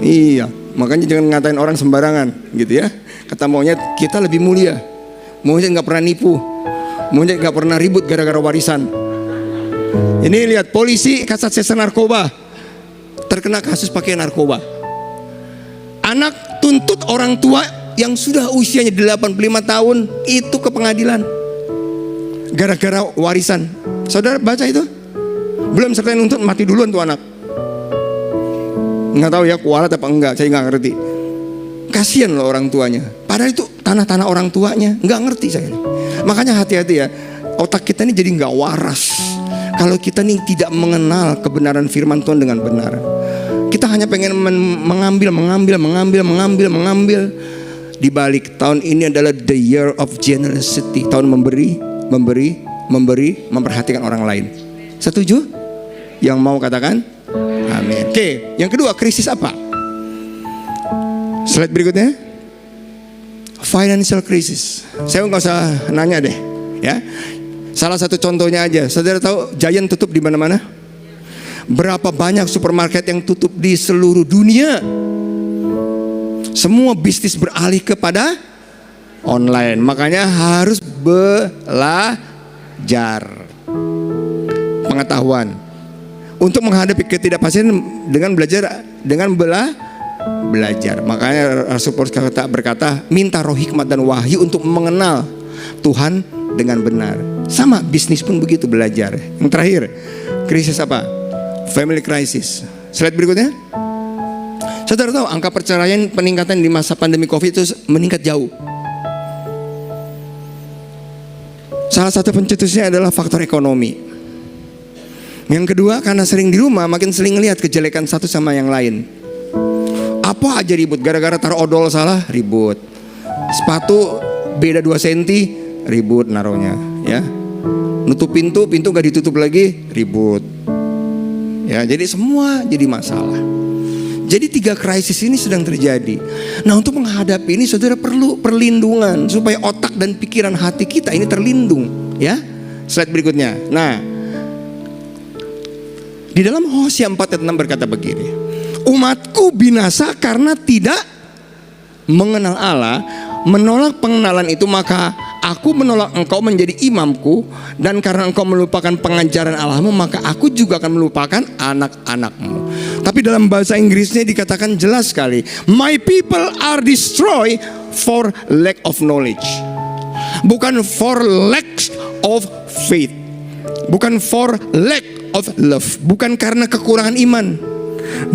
Speaker 2: Iya, makanya jangan ngatain orang sembarangan gitu ya. Kata monyet, kita lebih mulia. Monyet nggak pernah nipu, monyet nggak pernah ribut gara-gara warisan. Ini lihat, polisi kasat sesar narkoba terkena kasus pakai narkoba. Anak tuntut orang tua yang sudah usianya 85 tahun itu ke pengadilan gara-gara warisan. Saudara baca itu? Belum selesai nuntut, mati duluan tuh anak. Nggak tahu ya kualat apa enggak, saya nggak ngerti. Kasian loh orang tuanya. Padahal itu tanah-tanah orang tuanya, nggak ngerti saya. Makanya hati-hati ya, otak kita ini jadi nggak waras kalau kita nih tidak mengenal kebenaran firman Tuhan dengan benar. Kita hanya pengen mengambil. Di balik tahun ini adalah the year of generosity, tahun memberi, memperhatikan orang lain. Setuju? Yang mau katakan amin. Oke, yang kedua, krisis apa? Slide berikutnya. Financial crisis. Saya nggak usah nanya deh, ya. Salah satu contohnya aja. Saudara tahu Giant tutup di mana-mana? Berapa banyak supermarket yang tutup di seluruh dunia? Semua bisnis beralih kepada online. Makanya harus belajar pengetahuan untuk menghadapi ketidakpastian dengan belajar. Makanya Rasul Paulus berkata, minta roh hikmat dan wahyu untuk mengenal Tuhan dengan benar. Sama bisnis pun begitu, belajar. Yang terakhir, krisis apa? Family crisis. Slide berikutnya. Saudara tahu angka perceraian peningkatan di masa pandemi COVID itu meningkat jauh. Salah satu pencetusnya adalah faktor ekonomi. Yang kedua, karena sering di rumah, makin sering lihat kejelekan satu sama yang lain. Apa aja ribut, gara-gara taruh odol salah, ribut. Sepatu beda 2 cm, ribut naruhnya, ya. Nutup pintu gak ditutup lagi, ribut. Ya, jadi semua jadi masalah. Jadi 3 krisis ini sedang terjadi. Nah, untuk menghadapi ini saudara perlu perlindungan supaya otak dan pikiran hati kita ini terlindung, ya. Slide berikutnya. Nah, di dalam Hosea 4 ayat 6 berkata begini, umatku binasa karena tidak mengenal Allah, menolak pengenalan itu, maka aku menolak engkau menjadi imamku, dan karena engkau melupakan pengajaran Allahmu, maka aku juga akan melupakan anak-anakmu. Tapi dalam bahasa Inggrisnya dikatakan jelas sekali, my people are destroyed for lack of knowledge. Bukan for lack of faith, bukan for lack of love, bukan karena kekurangan iman,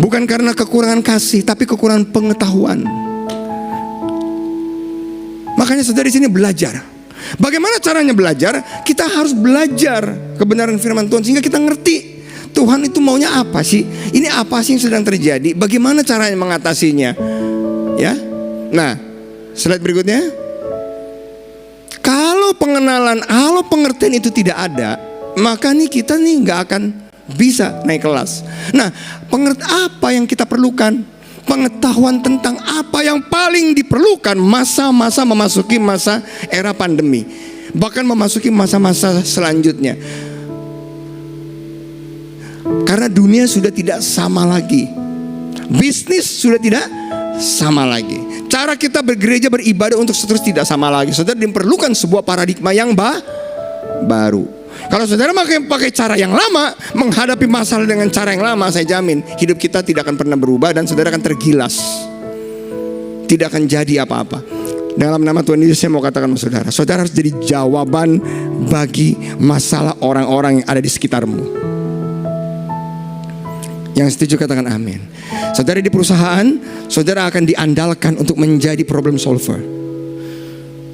Speaker 2: bukan karena kekurangan kasih, tapi kekurangan pengetahuan. Makanya saudara di sini belajar. Bagaimana caranya belajar? Kita harus belajar kebenaran firman Tuhan sehingga kita ngerti Tuhan itu maunya apa sih? Ini apa sih yang sedang terjadi? Bagaimana caranya mengatasinya? Ya. Nah, slide berikutnya. Kalau pengenalan, kalau pengertian itu tidak ada, maka nih kita nih nggak akan bisa naik kelas. Nah, apa yang kita perlukan? Pengetahuan tentang apa yang paling diperlukan masa-masa memasuki masa era pandemi, bahkan memasuki masa-masa selanjutnya. Karena dunia sudah tidak sama lagi, bisnis sudah tidak sama lagi, cara kita bergereja beribadah untuk seterus tidak sama lagi. Saudara, diperlukan sebuah paradigma yang baru. Kalau saudara pakai cara yang lama, menghadapi masalah dengan cara yang lama, saya jamin hidup kita tidak akan pernah berubah dan saudara akan tergilas, tidak akan jadi apa-apa. Dalam nama Tuhan Yesus saya mau katakan sama saudara, saudara harus jadi jawaban bagi masalah orang-orang yang ada di sekitarmu. Yang setuju katakan amin. Saudara di perusahaan, saudara akan diandalkan untuk menjadi problem solver.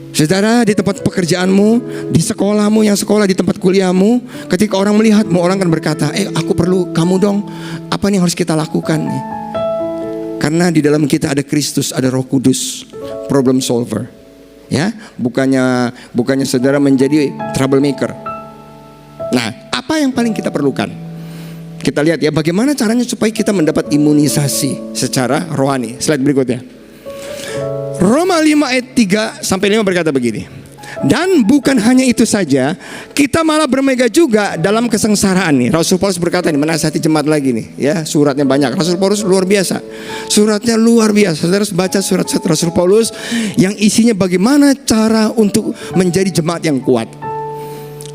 Speaker 2: Saudara di tempat pekerjaanmu, di sekolahmu, yang sekolah di tempat kuliahmu, ketika orang melihatmu, orang akan berkata, aku perlu kamu dong. Apa nih yang harus kita lakukan nih? Karena di dalam kita ada Kristus, ada Roh Kudus, problem solver. Ya, bukannya saudara menjadi troublemaker. Nah, apa yang paling kita perlukan? Kita lihat ya, bagaimana caranya supaya kita mendapat imunisasi secara rohani. Slide berikutnya. Roma 5 ayat 3 sampai 5 berkata begini. Dan bukan hanya itu saja, kita malah bermegah juga dalam kesengsaraan nih. Rasul Paulus berkata nih, menasihati jemaat lagi nih, ya, suratnya banyak. Rasul Paulus luar biasa. Suratnya luar biasa. Saudara harus baca surat Rasul Paulus yang isinya bagaimana cara untuk menjadi jemaat yang kuat.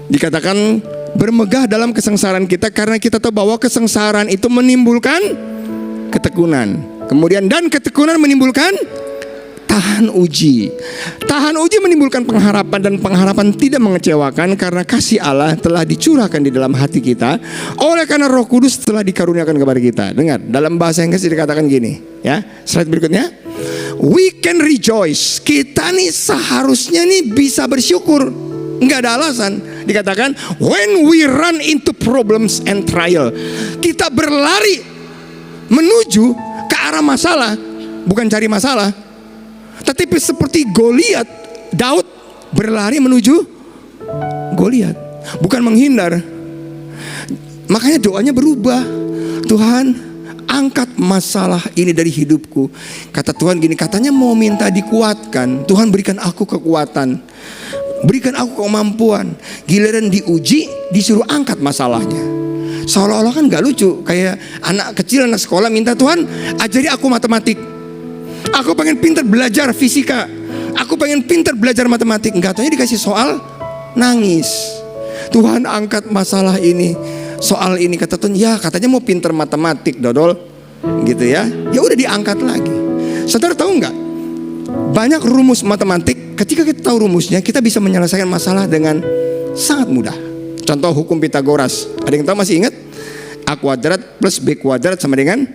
Speaker 2: Dikatakan bermegah dalam kesengsaraan kita karena kita tahu bahwa kesengsaraan itu menimbulkan ketekunan. Kemudian dan ketekunan menimbulkan tahan uji. Tahan uji menimbulkan pengharapan, dan pengharapan tidak mengecewakan karena kasih Allah telah dicurahkan di dalam hati kita oleh karena Roh Kudus telah dikaruniakan kepada kita. Dengar, dalam bahasa Inggris dikatakan gini, ya. Slide berikutnya. We can rejoice. Kita nih seharusnya nih bisa bersyukur. Enggak ada alasan. Dikatakan when we run into problems and trial. Kita berlari menuju ke arah masalah, bukan cari masalah. Tetapi seperti Goliat, Daud berlari menuju Goliat, bukan menghindar. Makanya doanya berubah. Tuhan, angkat masalah ini dari hidupku. Kata Tuhan gini, katanya mau minta dikuatkan. Tuhan berikan aku kekuatan, berikan aku kemampuan. Giliran diuji, disuruh angkat masalahnya. Seolah-olah kan gak lucu. Kayak anak kecil, anak sekolah minta, Tuhan ajari aku matematik. Aku pengen pintar belajar fisika, aku pengen pintar belajar matematik. Enggak, taunya dikasih soal, nangis. Tuhan angkat masalah ini, soal ini. Kata Tuhan, ya katanya mau pintar matematik, dodol, gitu ya. Ya udah diangkat lagi. Saudara tahu nggak? Banyak rumus matematik, ketika kita tahu rumusnya, kita bisa menyelesaikan masalah dengan sangat mudah. Contoh hukum Pitagoras. Ada yang tahu, masih ingat? A kuadrat plus B kuadrat sama dengan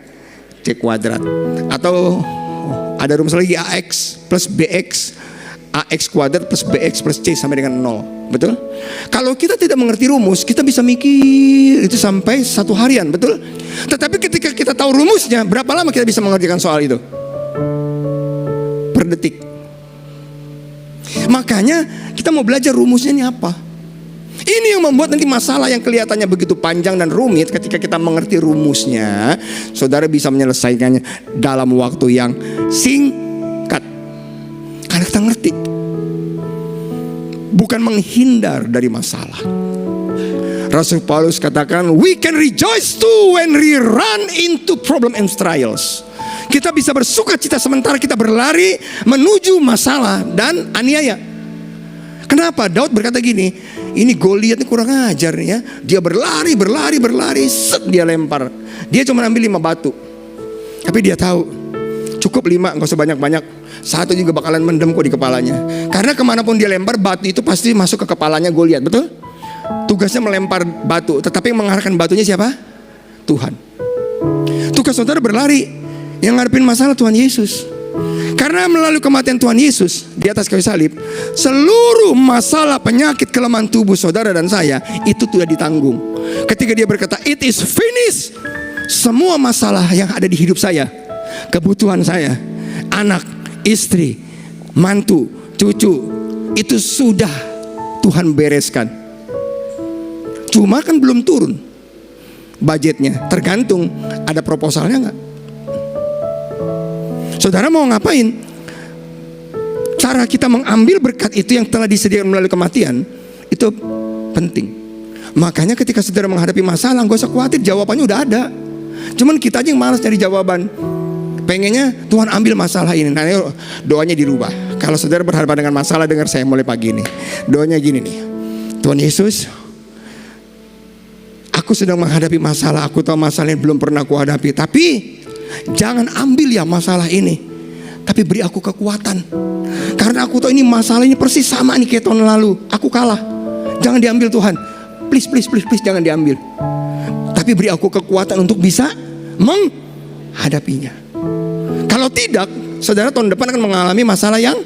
Speaker 2: C kuadrat. Atau ada rumus lagi, AX plus BX, AX kuadrat plus BX plus C sama dengan 0. Betul? Kalau kita tidak mengerti rumus, kita bisa mikir itu sampai 1 harian, betul? Tetapi ketika kita tahu rumusnya, berapa lama kita bisa mengerjakan soal itu? Per detik. Makanya kita mau belajar rumusnya ini apa. Ini yang membuat nanti masalah yang kelihatannya begitu panjang dan rumit, ketika kita mengerti rumusnya, saudara bisa menyelesaikannya dalam waktu yang singkat. Karena kita ngerti. Bukan menghindar dari masalah. Rasul Paulus katakan, we can rejoice too when we run into problem and trials. Kita bisa bersuka cita sementara kita berlari menuju masalah dan aniaya. Kenapa? Daud berkata gini, ini Goliat ini kurang ajar nih ya. Dia berlari, set dia lempar. Dia cuma ambil 5 batu. Tapi dia tahu, cukup 5, gak usah banyak-banyak. 1 juga bakalan mendem kok di kepalanya. Karena kemanapun dia lempar, batu itu pasti masuk ke kepalanya Goliat, betul? Tugasnya melempar batu, tetapi yang mengarahkan batunya siapa? Tuhan. Tugas saudara berlari, yang ngadepin masalah Tuhan Yesus. Karena melalui kematian Tuhan Yesus di atas kayu salib, seluruh masalah, penyakit, kelemahan tubuh saudara dan saya itu sudah ditanggung. Ketika dia berkata, it is finished, semua masalah yang ada di hidup saya, kebutuhan saya, anak, istri, mantu, cucu, itu sudah Tuhan bereskan. Cuma kan belum turun budgetnya, tergantung ada proposalnya nggak. Saudara mau ngapain? Cara kita mengambil berkat itu yang telah disediakan melalui kematian itu penting. Makanya ketika saudara menghadapi masalah, gak usah khawatir, jawabannya udah ada. Cuman kita aja yang malas cari jawaban. Pengennya Tuhan ambil masalah ini. Nah, doanya dirubah. Kalau saudara berhadapan dengan masalah, dengar saya mulai pagi ini. Doanya gini nih, Tuhan Yesus, aku sedang menghadapi masalah. Aku tahu masalah ini belum pernah aku hadapi, tapi jangan ambil ya masalah ini, tapi beri aku kekuatan. Karena aku tahu ini masalah ini persis sama nih kayak tahun lalu. Aku kalah. Jangan diambil Tuhan. Please jangan diambil. Tapi beri aku kekuatan untuk bisa menghadapinya. Kalau tidak, saudara tahun depan akan mengalami masalah yang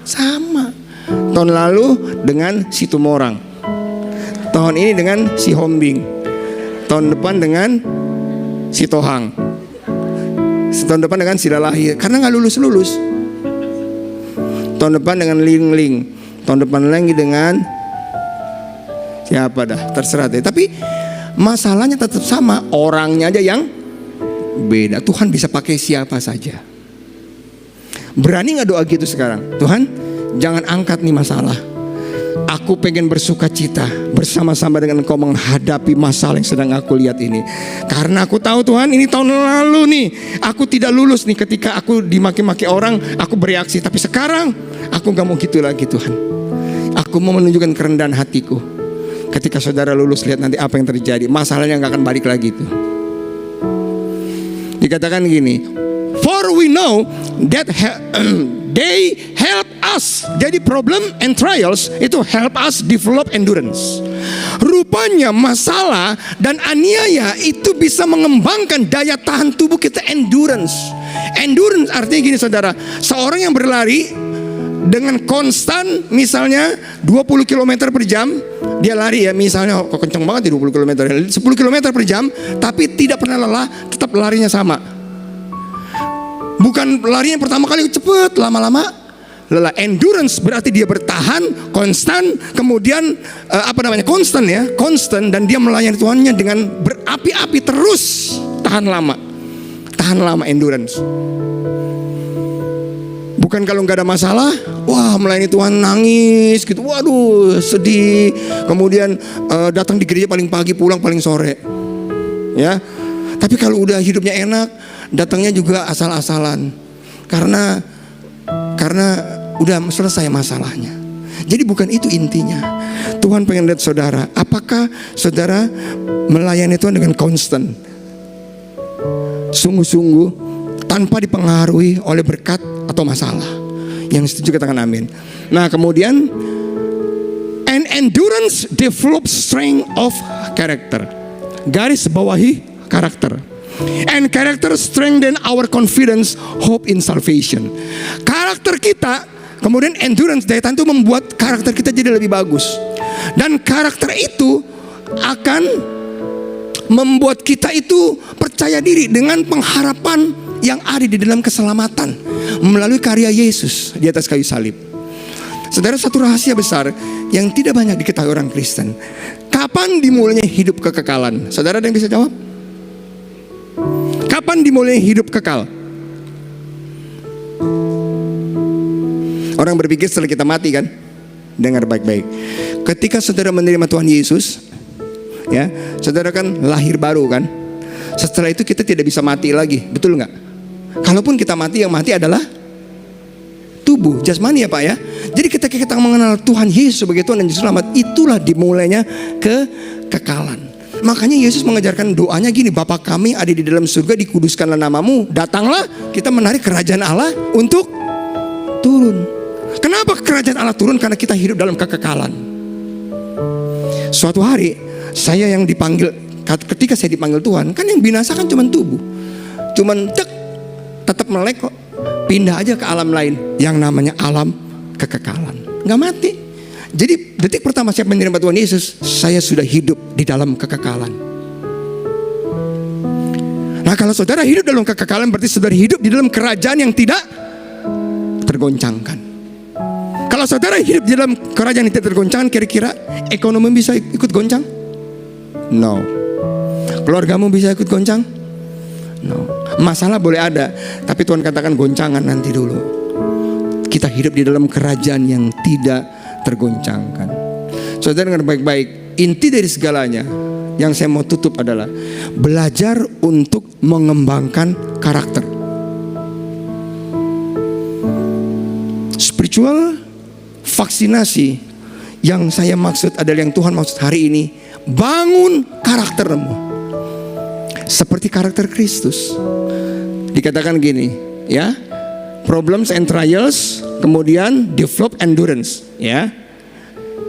Speaker 2: sama. Tahun lalu dengan si Tumorang, tahun ini dengan si Hombing, tahun depan dengan si Tohang, tahun depan dengan si Lalahir, karena gak lulus. Tahun depan dengan Ling, tahun depan lagi dengan siapa dah, terserah deh. Tapi masalahnya tetap sama, orangnya aja yang beda. Tuhan bisa pakai siapa saja. Berani gak doa gitu sekarang? Tuhan, jangan angkat nih masalah. Aku pengen bersuka cita bersama-sama dengan Engkau menghadapi masalah yang sedang aku lihat ini. Karena aku tahu Tuhan, ini tahun lalu nih aku tidak lulus nih, ketika aku dimaki-maki orang aku bereaksi. Tapi sekarang aku gak mau gitu lagi Tuhan. Aku mau menunjukkan kerendahan hatiku. Ketika saudara lulus, lihat nanti apa yang terjadi. Masalahnya gak akan balik lagi tuh. Dikatakan gini, for we know that they help us. Jadi problem and trials itu help us develop endurance. Rupanya masalah dan aniaya itu bisa mengembangkan daya tahan tubuh kita, endurance. Endurance artinya gini saudara, seorang yang berlari dengan konstan, misalnya 20 km per jam, dia lari ya, misalnya kok kenceng banget di 20 km, 10 km per jam, tapi tidak pernah lelah, tetap larinya sama. Bukan larinya pertama kali cepet, lama-lama lelah. Endurance berarti dia bertahan, konstan, kemudian konstan ya, konstan, dan dia melayani Tuhannya dengan berapi-api terus, tahan lama endurance. Bukan kalau nggak ada masalah, wah melayani Tuhan nangis gitu, waduh sedih, kemudian datang di gereja paling pagi, pulang paling sore, ya. Tapi kalau udah hidupnya enak, datangnya juga asal-asalan, karena udah selesai masalahnya. Jadi bukan itu intinya. Tuhan pengen lihat saudara, apakah saudara melayani Tuhan dengan konstan, sungguh-sungguh, tanpa dipengaruhi oleh berkat atau masalah. Yang setuju katakan amin. Nah kemudian, and endurance develops strength of character. Garis bawahi karakter. And character strengthen our confidence, hope in salvation. Karakter kita, kemudian endurance, daya tahan itu membuat karakter kita jadi lebih bagus. Dan karakter itu akan membuat kita itu percaya diri dengan pengharapan yang ada di dalam keselamatan melalui karya Yesus di atas kayu salib. Saudara, satu rahasia besar yang tidak banyak diketahui orang Kristen. Kapan dimulainya hidup kekekalan? Saudara ada yang bisa jawab? Kapan dimulai hidup kekal? Orang berpikir setelah kita mati kan? Dengar baik-baik. Ketika saudara menerima Tuhan Yesus, ya, saudara kan lahir baru kan? Setelah itu kita tidak bisa mati lagi, betul nggak? Kalaupun kita mati, yang mati adalah tubuh jasmani ya Pak ya. Jadi ketika kita mengenal Tuhan Yesus sebagai Tuhan dan Juru Selamat, itulah dimulainya kekekalan. Makanya Yesus mengajarkan doanya gini, Bapa kami ada di dalam surga, dikuduskanlah namamu, datanglah, kita menarik kerajaan Allah untuk turun. Kenapa kerajaan Allah turun? Karena kita hidup dalam kekekalan. Suatu hari saya yang dipanggil, ketika saya dipanggil Tuhan, kan yang binasa kan cuma tubuh, cuman tetap melek kok. Pindah aja ke alam lain yang namanya alam kekekalan, nggak mati. Jadi detik pertama saya menerima Tuhan Yesus, saya sudah hidup di dalam kekekalan. Nah kalau saudara hidup dalam kekekalan, berarti saudara hidup di dalam kerajaan yang tidak tergoncangkan. Kalau saudara hidup di dalam kerajaan yang tidak tergoncangkan, kira-kira ekonomi bisa ikut goncang? No. Keluargamu bisa ikut goncang? No. Masalah boleh ada, tapi Tuhan katakan goncangan nanti dulu. Kita hidup di dalam kerajaan yang tidak tergoncangkan. Saudara dengar baik-baik, inti dari segalanya yang saya mau tutup adalah belajar untuk mengembangkan karakter. Spiritual vaksinasi yang saya maksud adalah yang Tuhan maksud hari ini, bangun karaktermu seperti karakter Kristus. Dikatakan gini ya, problems and trials, kemudian develop endurance ya,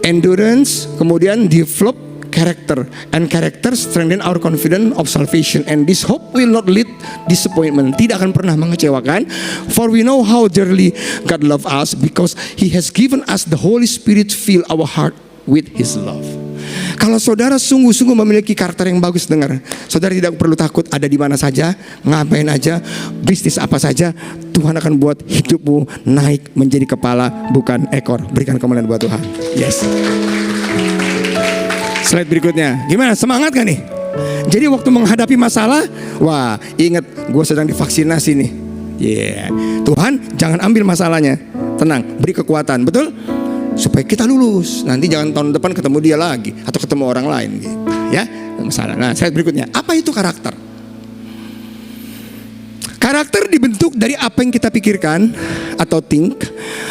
Speaker 2: endurance kemudian develop character, and character strengthen our confidence of salvation, and this hope will not lead disappointment, tidak akan pernah mengecewakan, for we know how dearly God love us because He has given us the Holy Spirit to fill our heart with His love. Kalau saudara sungguh-sungguh memiliki karakter yang bagus, dengar, saudara tidak perlu takut ada di mana saja, ngapain aja, bisnis apa saja, Tuhan akan buat hidupmu naik menjadi kepala bukan ekor. Berikan kemuliaan buat Tuhan. Yes. Slide berikutnya, gimana, semangat gak nih? Jadi waktu menghadapi masalah, wah ingat gue sedang divaksinasi nih. Tuhan jangan ambil masalahnya, tenang, beri kekuatan, betul? Supaya kita lulus, nanti jangan tahun depan ketemu dia lagi atau ketemu orang lain gitu. Ya, masalah. Nah, slide berikutnya, apa itu karakter? Karakter dibentuk dari apa yang kita pikirkan atau think,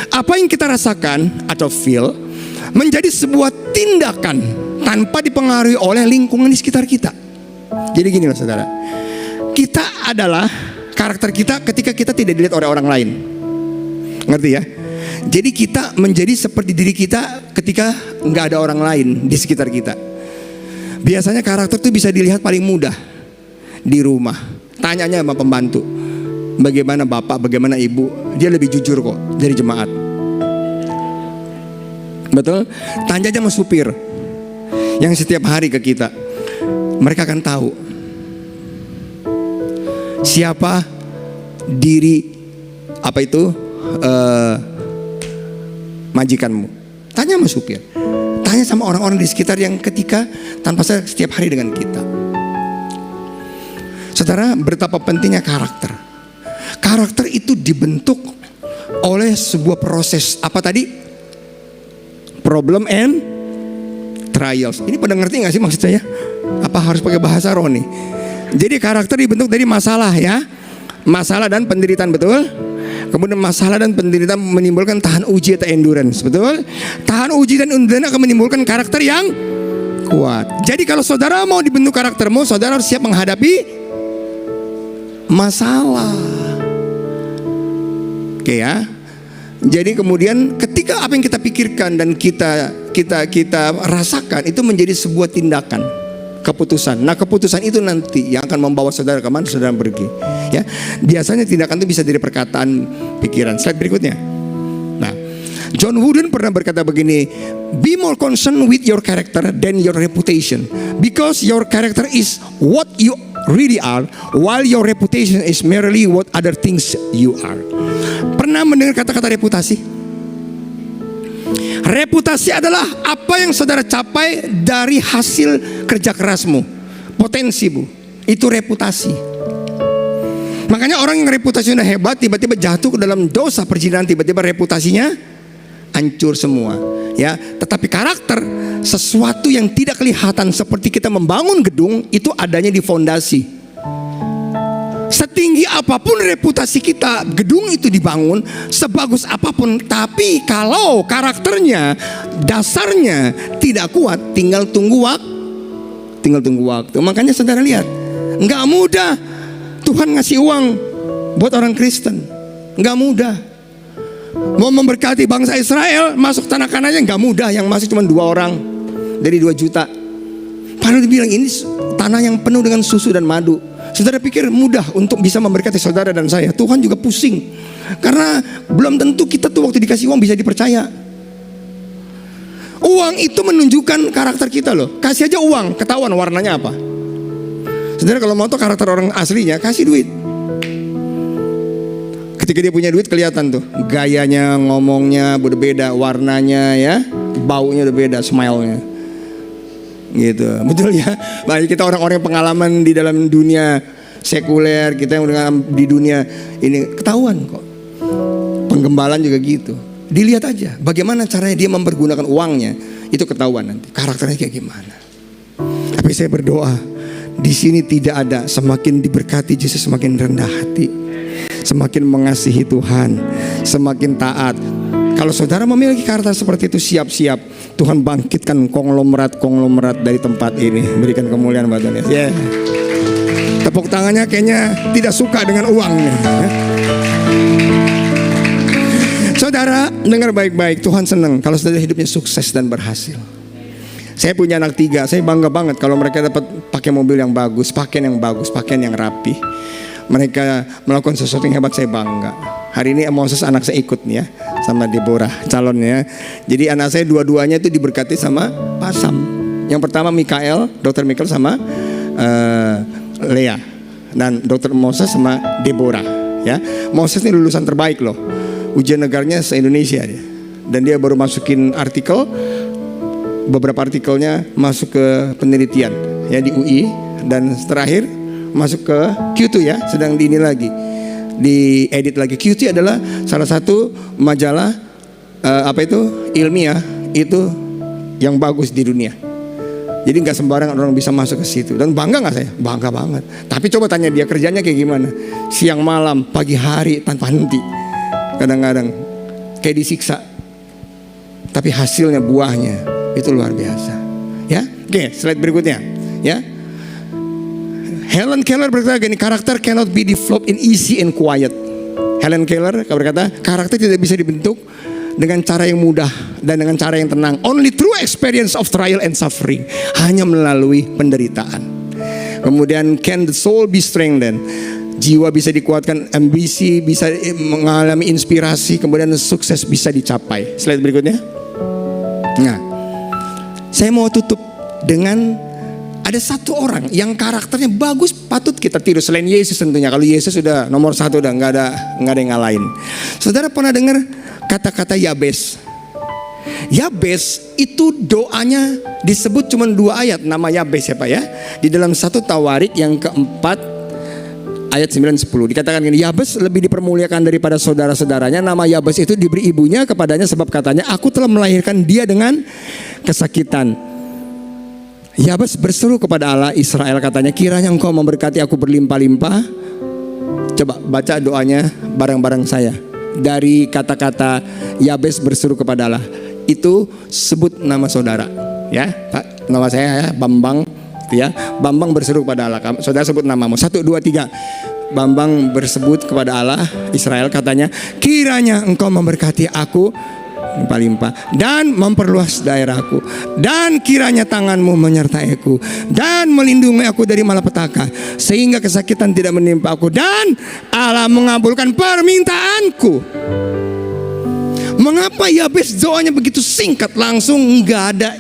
Speaker 2: apa yang kita rasakan atau feel, menjadi sebuah tindakan tanpa dipengaruhi oleh lingkungan di sekitar kita. Jadi gini loh saudara, kita adalah karakter kita ketika kita tidak dilihat oleh orang lain. Ngerti ya? Jadi kita menjadi seperti diri kita ketika nggak ada orang lain di sekitar kita. Biasanya karakter itu bisa dilihat paling mudah di rumah. Tanyanya sama pembantu, bagaimana bapak, bagaimana ibu, dia lebih jujur kok dari jemaat. Betul? Tanya aja sama supir yang setiap hari ke kita, mereka akan tahu siapa diri apa itu majikanmu. Tanya sama supir, tanya sama orang-orang di sekitar yang ketika tanpa sadar setiap hari dengan kita. Saudara, betapa pentingnya karakter. Karakter itu dibentuk oleh sebuah proses apa tadi? Problem and trials. Ini pada ngerti gak sih maksud saya? Apa harus pakai bahasa Roni? Jadi karakter dibentuk dari masalah ya, masalah dan penderitaan, betul? Kemudian masalah dan penderitaan menimbulkan tahan uji atau endurance, betul? Tahan uji dan endurance akan menimbulkan karakter yang kuat. Jadi kalau saudara mau dibentuk karaktermu, saudara harus siap menghadapi masalah. Oke ya. Jadi kemudian ketika apa yang kita pikirkan dan kita rasakan itu menjadi sebuah tindakan, keputusan. Nah keputusan itu nanti yang akan membawa saudara kemana saudara pergi. Ya, biasanya tindakan itu bisa dari perkataan, pikiran. Slide berikutnya. Nah, John Wooden pernah berkata begini, be more concerned with your character than your reputation, because your character is what you really are, while your reputation is merely what other things you are. Pernah mendengar kata-kata reputasi? Reputasi adalah apa yang saudara capai dari hasil kerja kerasmu, potensimu. Itu reputasi. Makanya orang yang reputasinya hebat tiba-tiba jatuh ke dalam dosa perzinahan, tiba-tiba reputasinya hancur semua. Ya, tetapi karakter sesuatu yang tidak kelihatan seperti kita membangun gedung itu adanya di fondasi. setinggi apapun reputasi kita, gedung itu dibangun, sebagus apapun, tapi kalau karakternya, dasarnya tidak kuat, tinggal tunggu waktu. Makanya saudara lihat, nggak mudah Tuhan ngasih uang buat orang Kristen, nggak mudah. Mau memberkati bangsa Israel masuk tanah Kanaan nggak mudah, yang masuk cuma 2 orang dari 2 juta. Padahal dibilang ini tanah yang penuh dengan susu dan madu. Saudara pikir mudah untuk bisa memberkati saudara dan saya? Tuhan juga pusing, karena belum tentu kita tuh waktu dikasih uang bisa dipercaya. Uang itu menunjukkan karakter kita loh. Kasih aja uang, ketahuan warnanya apa. Saudara kalau mau tahu karakter orang aslinya, kasih duit. Ketika dia punya duit kelihatan tuh, gayanya, ngomongnya udah beda, warnanya ya, baunya udah beda, smile-nya. Gitu, betul ya. Banyak kita orang-orang pengalaman di dalam dunia sekuler, kita yang di dunia ini ketahuan kok. Penggembalaan juga gitu. Dilihat aja bagaimana caranya dia mempergunakan uangnya, itu ketahuan nanti karakternya kayak gimana. Tapi saya berdoa di sini tidak ada semakin diberkati justru semakin rendah hati, semakin mengasihi Tuhan, semakin taat. Kalau saudara memiliki karakter seperti itu, siap-siap Tuhan bangkitkan konglomerat dari tempat ini. Berikan kemuliaan buat Tuhan. Ya. Tepuk tangannya kayaknya tidak suka dengan uangnya. Saudara dengar baik-baik, Tuhan senang kalau saudara hidupnya sukses dan berhasil. Saya punya anak 3, saya bangga banget kalau mereka dapat pakai mobil yang bagus, pakaian yang bagus, pakaian yang rapi. Mereka melakukan sesuatu yang hebat, saya bangga. Hari ini Moses anak saya ikut nih ya, sama Deborah calonnya. Jadi anak saya dua-duanya itu diberkati sama Pak Sam. Yang pertama Mikael, Dr. Mikael sama Lea, dan Dr. Moses sama Deborah. Ya, Moses ini lulusan terbaik loh, ujian negaranya se-Indonesia dia. Dan dia baru masukin artikel, beberapa artikelnya masuk ke penelitian ya di UI, dan terakhir masuk ke Q2 ya, sedang di ini lagi, diedit lagi. Q2 adalah salah satu majalah ilmiah itu yang bagus di dunia. Jadi nggak sembarangan orang bisa masuk ke situ. Dan bangga nggak saya? Bangga banget. Tapi coba tanya dia kerjanya kayak gimana? Siang malam, pagi hari tanpa henti. Kadang-kadang kayak disiksa. Tapi hasilnya, buahnya itu luar biasa. Ya, oke, slide berikutnya. Ya. Helen Keller berkata gini, karakter cannot be developed in easy and quiet. Helen Keller berkata, karakter tidak bisa dibentuk dengan cara yang mudah dan dengan cara yang tenang. Only through experience of trial and suffering. Hanya melalui penderitaan. Kemudian, can the soul be strengthened? Jiwa bisa dikuatkan, ambisi bisa mengalami inspirasi, kemudian sukses bisa dicapai. Slide berikutnya. Nah, saya mau tutup dengan ada satu orang yang karakternya bagus, patut kita tiru selain Yesus tentunya. Kalau Yesus sudah nomor 1, udah nggak ada yang ngalahin. Saudara pernah dengar kata-kata Yabes? Yabes itu doanya disebut cuma 2 ayat nama Yabes ya Pak ya. Di dalam 1 Tawarik yang keempat ayat 9-10 dikatakan gini, Yabes lebih dipermuliakan daripada saudara-saudaranya. Nama Yabes itu diberi ibunya kepadanya sebab katanya, aku telah melahirkan dia dengan kesakitan. Yabes berseru kepada Allah Israel, katanya, kiranya engkau memberkati aku berlimpah-limpah. Coba baca doanya bareng-bareng saya. Dari kata-kata Yabes berseru kepada Allah, itu sebut nama saudara ya Pak, nama saya ya Bambang ya. Bambang berseru kepada Allah, saudara sebut namamu. 1, 2, 3. Bambang bersebut kepada Allah Israel, katanya, kiranya engkau memberkati aku limpah-limpah dan memperluas daerahku, dan kiranya tanganmu menyertai-ku dan melindungi aku dari malapetaka, sehingga kesakitan tidak menimpa aku, dan Allah mengabulkan permintaanku. Mengapa Yabes doanya begitu singkat, langsung, nggak ada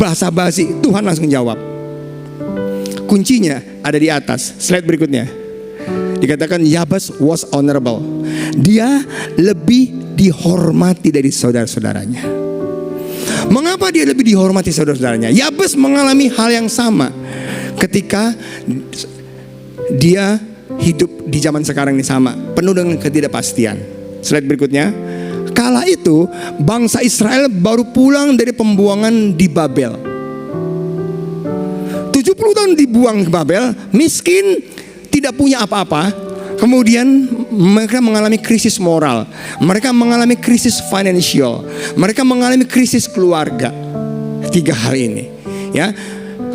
Speaker 2: basa-basi, Tuhan langsung jawab. Kuncinya ada di atas, slide berikutnya. Dikatakan Yabes was honorable. Dia lebih dihormati dari saudara-saudaranya. Mengapa dia lebih dihormati saudara-saudaranya? Yabes mengalami hal yang sama ketika dia hidup di zaman sekarang ini, sama, penuh dengan ketidakpastian. Slide berikutnya. Kala itu bangsa Israel baru pulang dari pembuangan di Babel. 70 tahun dibuang ke Babel, miskin, tidak tidak punya apa-apa. Kemudian mereka mengalami krisis moral, mereka mengalami krisis financial, mereka mengalami krisis keluarga. 3 hal ini, ya.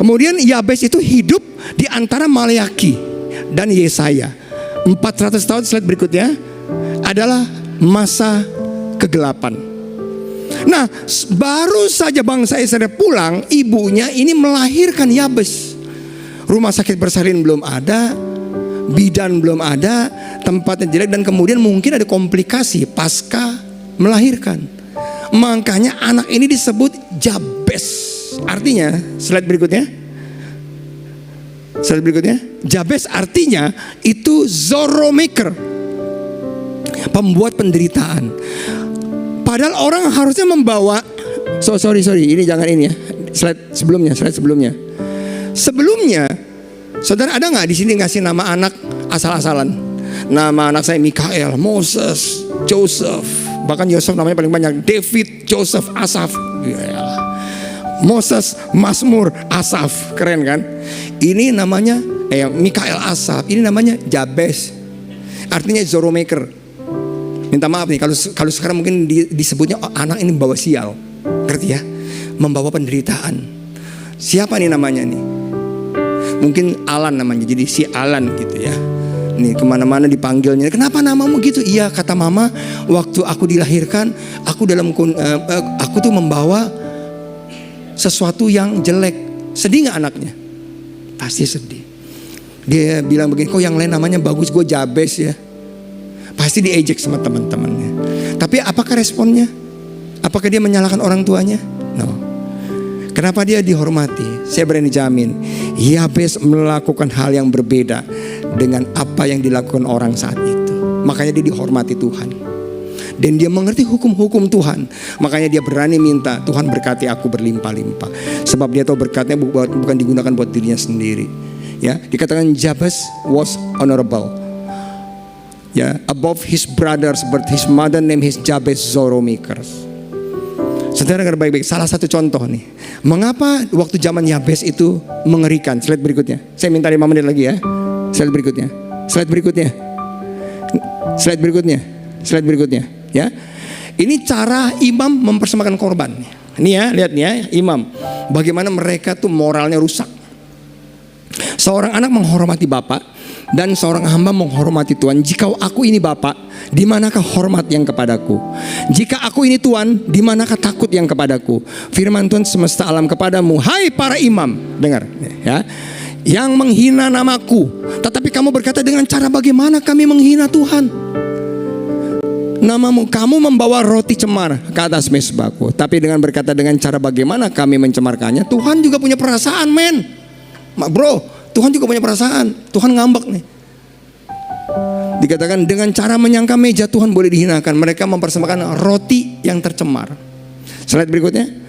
Speaker 2: Kemudian Yabes itu hidup di antara Maleaki dan Yesaya. 400 tahun, slide berikutnya, adalah masa kegelapan. Nah, baru saja bangsa Israel pulang, ibunya ini melahirkan Yabes. Rumah sakit bersalin belum ada, bidan belum ada, tempatnya jelek, dan kemudian mungkin ada komplikasi pasca melahirkan. Makanya anak ini disebut Jabes. Artinya, slide berikutnya. Slide berikutnya. Jabes artinya itu Zoromaker, pembuat penderitaan. Padahal orang harusnya membawa, sorry, ini jangan ini ya. Slide sebelumnya. Sebelumnya, saudara ada nggak di sini ngasih nama anak asal-asalan? Nama anak saya Mikael, Moses, Joseph, bahkan Yosef namanya paling banyak. David, Joseph, Asaf. Moses, Mazmur, Asaf, keren kan? Ini namanya Mikael, Asaf. Ini namanya Jabes, artinya Zoromaker. Minta maaf nih kalau sekarang mungkin disebutnya anak ini membawa sial, ngerti ya? Membawa penderitaan. Siapa nih namanya nih? Mungkin Alan namanya, jadi si Alan gitu ya. Nih kemana-mana dipanggilnya. Kenapa namamu gitu? Iya, kata mama, waktu aku dilahirkan, aku tuh membawa sesuatu yang jelek. Sedih nggak anaknya? Pasti sedih. Dia bilang begini, kok yang lain namanya bagus, gue Jabes ya. Pasti diejek sama teman-temannya. Tapi apakah responnya? Apakah dia menyalahkan orang tuanya? No. Kenapa dia dihormati? Saya berani jamin, Yabes melakukan hal yang berbeda dengan apa yang dilakukan orang saat itu. Makanya dia dihormati Tuhan. Dan dia mengerti hukum-hukum Tuhan. Makanya dia berani minta, Tuhan berkati aku berlimpah-limpah. Sebab dia tahu berkatnya bukan digunakan buat dirinya sendiri. Ya, dikatakan Jabes was honorable. Ya, above his brothers, but his mother name his Jabes Zoromaker. Saudara dengar baik-baik. Salah satu contoh nih, mengapa waktu zaman Yabes itu mengerikan. Slide berikutnya. Saya minta 5 menit lagi ya. Slide berikutnya. Ya, ini cara imam mempersembahkan korban. Nih ya, lihat nih ya, imam. Bagaimana mereka tuh moralnya rusak. Seorang anak menghormati bapak, dan seorang hamba menghormati Tuhan. Jika aku ini Bapa, di manakah hormat yang kepadaku? Jika aku ini Tuhan, di manakah takut yang kepadaku? Firman Tuhan semesta alam kepadamu, hai para imam, dengar ya, yang menghina namaku. Tetapi kamu berkata, dengan cara bagaimana kami menghina Tuhan? Namamu, kamu membawa roti cemar ke atas mezbahku. Tapi dengan berkata, dengan cara bagaimana kami mencemarkannya? Tuhan juga punya perasaan, men. Bro, Tuhan juga punya perasaan. Tuhan ngambek nih. Dikatakan dengan cara menyangka meja Tuhan boleh dihinakan. Mereka mempersembahkan roti yang tercemar. Slide berikutnya.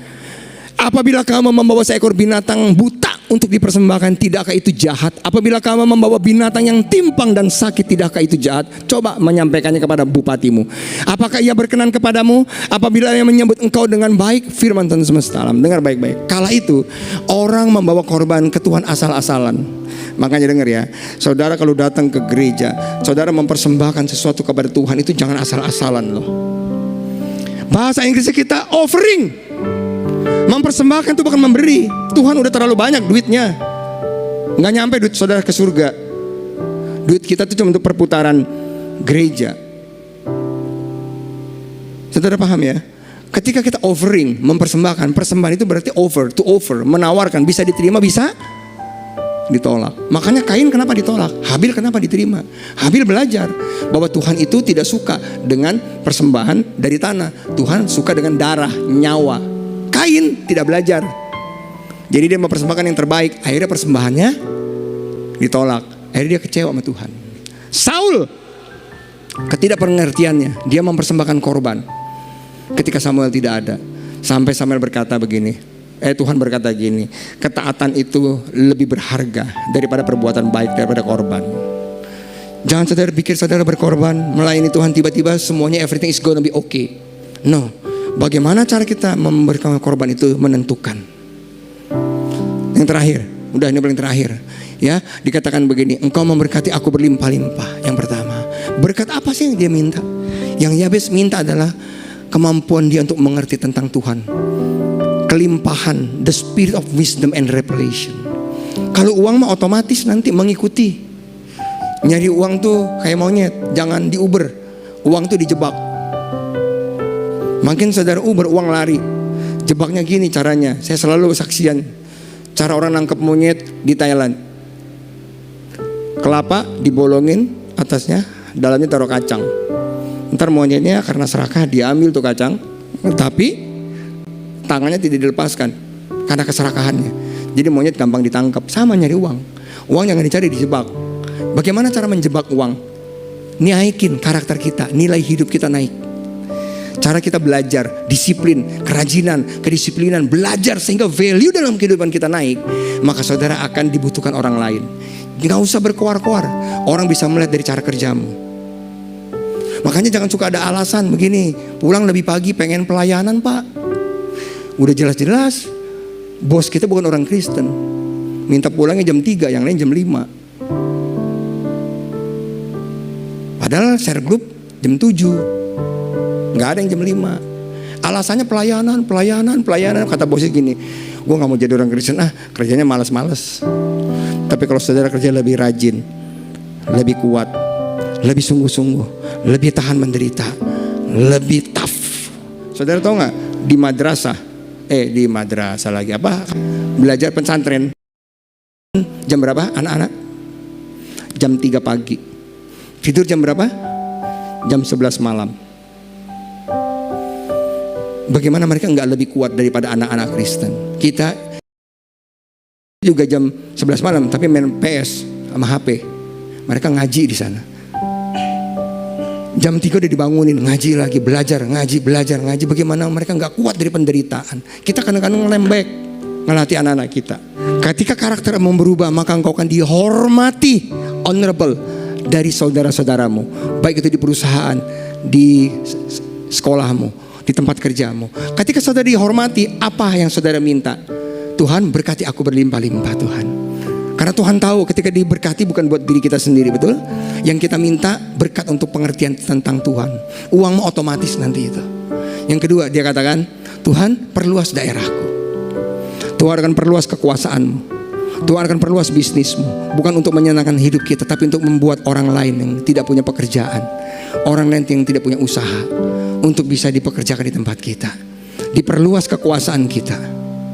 Speaker 2: Apabila kamu membawa seekor binatang buta untuk dipersembahkan, tidakkah itu jahat? Apabila kamu membawa binatang yang timpang dan sakit, tidakkah itu jahat? Coba menyampaikannya kepada bupatimu. Apakah ia berkenan kepadamu apabila ia menyambut engkau dengan baik? Firman Tuhan semesta alam. Dengar baik-baik. Kala itu orang membawa korban ke Tuhan asal-asalan. Makanya dengar ya, saudara kalau datang ke gereja, saudara mempersembahkan sesuatu kepada Tuhan, itu jangan asal-asalan loh. Bahasa Inggrisnya kita offering. Mempersembahkan itu bukan memberi. Tuhan udah terlalu banyak duitnya, nggak nyampe duit saudara ke surga. Duit kita itu cuma untuk perputaran gereja. Saudara paham ya? Ketika kita offering, mempersembahkan, persembahan itu berarti to offer, menawarkan, bisa diterima, bisa ditolak. Makanya Kain kenapa ditolak? Habil kenapa diterima? Habil belajar bahwa Tuhan itu tidak suka dengan persembahan dari tanah. Tuhan suka dengan darah, nyawa. Kain tidak belajar. Jadi dia mempersembahkan yang terbaik. Akhirnya persembahannya ditolak. Akhirnya dia kecewa sama Tuhan. Saul, ketidakpengertiannya, dia mempersembahkan korban ketika Samuel tidak ada. Sampai Samuel berkata begini, Tuhan berkata gini, ketaatan itu lebih berharga daripada perbuatan baik, daripada korban. Jangan saudara pikir saudara berkorban, melayani Tuhan tiba-tiba semuanya everything is gonna be okay. No, bagaimana cara kita memberikan korban itu menentukan. Yang terakhir, udah ini paling terakhir. Ya, dikatakan begini, engkau memberkati aku berlimpah-limpah. Yang pertama, berkat apa sih yang dia minta? Yang Yabes minta adalah kemampuan dia untuk mengerti tentang Tuhan, kelimpahan, the spirit of wisdom and revelation. Kalau uang mah otomatis nanti mengikuti. Nyari uang tuh kayak monyet, jangan di Uber, uang tuh dijebak. Makin saudara Uber, uang lari. Jebaknya gini caranya, saya selalu saksian cara orang nangkep monyet di Thailand. Kelapa dibolongin atasnya, dalamnya taruh kacang. Ntar monyetnya karena serakah diambil tuh kacang, tapi tangannya tidak dilepaskan karena keserakahannya. Jadi monyet gampang ditangkap. Sama nyari uang, uang jangan dicari, dijebak. Bagaimana cara menjebak uang? Naikin karakter kita, nilai hidup kita naik. Cara kita belajar, disiplin, kerajinan, kedisiplinan, belajar sehingga value dalam kehidupan kita naik. Maka saudara akan dibutuhkan orang lain. Gak usah berkoar-koar, orang bisa melihat dari cara kerjamu. Makanya jangan suka ada alasan begini, pulang lebih pagi pengen pelayanan pak. Udah jelas-jelas bos kita bukan orang Kristen, minta pulangnya jam 3, yang lain jam 5. Padahal share group jam 7, gak ada yang jam 5. Alasannya pelayanan. Kata bosnya gini, gue gak mau jadi orang Kristen, kerjanya malas-malas. Tapi kalau saudara kerja lebih rajin, lebih kuat, lebih sungguh-sungguh, lebih tahan menderita, lebih tough. Saudara tahu gak, di madrasah lagi apa? Belajar pesantren. Jam berapa anak-anak? Jam 3 pagi. Tidur jam berapa? Jam 11 malam. Bagaimana mereka nggak lebih kuat daripada anak-anak Kristen? Kita juga jam 11 malam tapi main PS sama HP. Mereka ngaji di sana. Jam 3 udah dibangunin, ngaji lagi, belajar. Bagaimana mereka nggak kuat dari penderitaan? Kita kadang-kadang lembek ngelatih anak-anak kita. Ketika karakter mau berubah, maka engkau akan dihormati, honorable dari saudara-saudaramu, baik itu di perusahaan, di sekolahmu, di tempat kerjamu. Ketika saudara dihormati, apa yang saudara minta? Tuhan berkati aku berlimpah-limpah Tuhan. Karena Tuhan tahu ketika diberkati bukan buat diri kita sendiri, betul? Yang kita minta berkat untuk pengertian tentang Tuhan. Uangmu otomatis nanti itu. Yang kedua dia katakan, Tuhan perluas daerahku. Tuhan akan perluas kekuasaanmu. Tuhan akan perluas bisnismu. Bukan untuk menyenangkan hidup kita, tapi untuk membuat orang lain yang tidak punya pekerjaan, orang lain yang tidak punya usaha, untuk bisa dipekerjakan di tempat kita. Diperluas kekuasaan kita.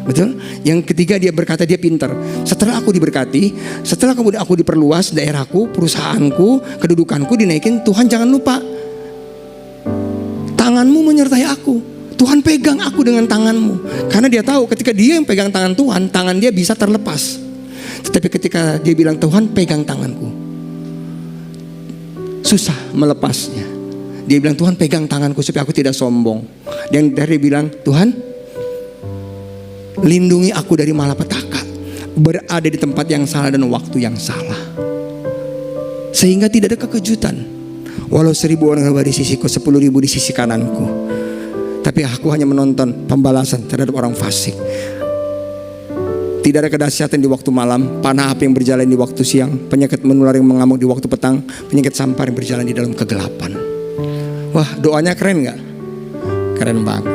Speaker 2: Betul? Yang ketiga dia berkata dia pintar. Setelah aku diberkati, setelah kemudian aku diperluas daerahku, perusahaanku, kedudukanku dinaikin, Tuhan jangan lupa tanganmu menyertai aku. Tuhan pegang aku dengan tanganmu. Karena dia tahu ketika dia yang pegang tangan Tuhan, tangan dia bisa terlepas. Tetapi ketika dia bilang Tuhan pegang tanganku, susah melepasnya. Dia bilang Tuhan pegang tanganku supaya aku tidak sombong. Dan dia bilang Tuhan lindungi aku dari malapetaka, berada di tempat yang salah dan waktu yang salah, sehingga tidak ada kekejutan. Walau 1000 orang di sisiku, 10.000 di sisi kananku, tapi aku hanya menonton pembalasan terhadap orang fasik. Tidak ada kedahsyatan di waktu malam, panah api yang berjalan di waktu siang, penyakit menular yang mengamuk di waktu petang, penyakit sampar yang berjalan di dalam kegelapan. Wah, doanya keren gak? Keren banget.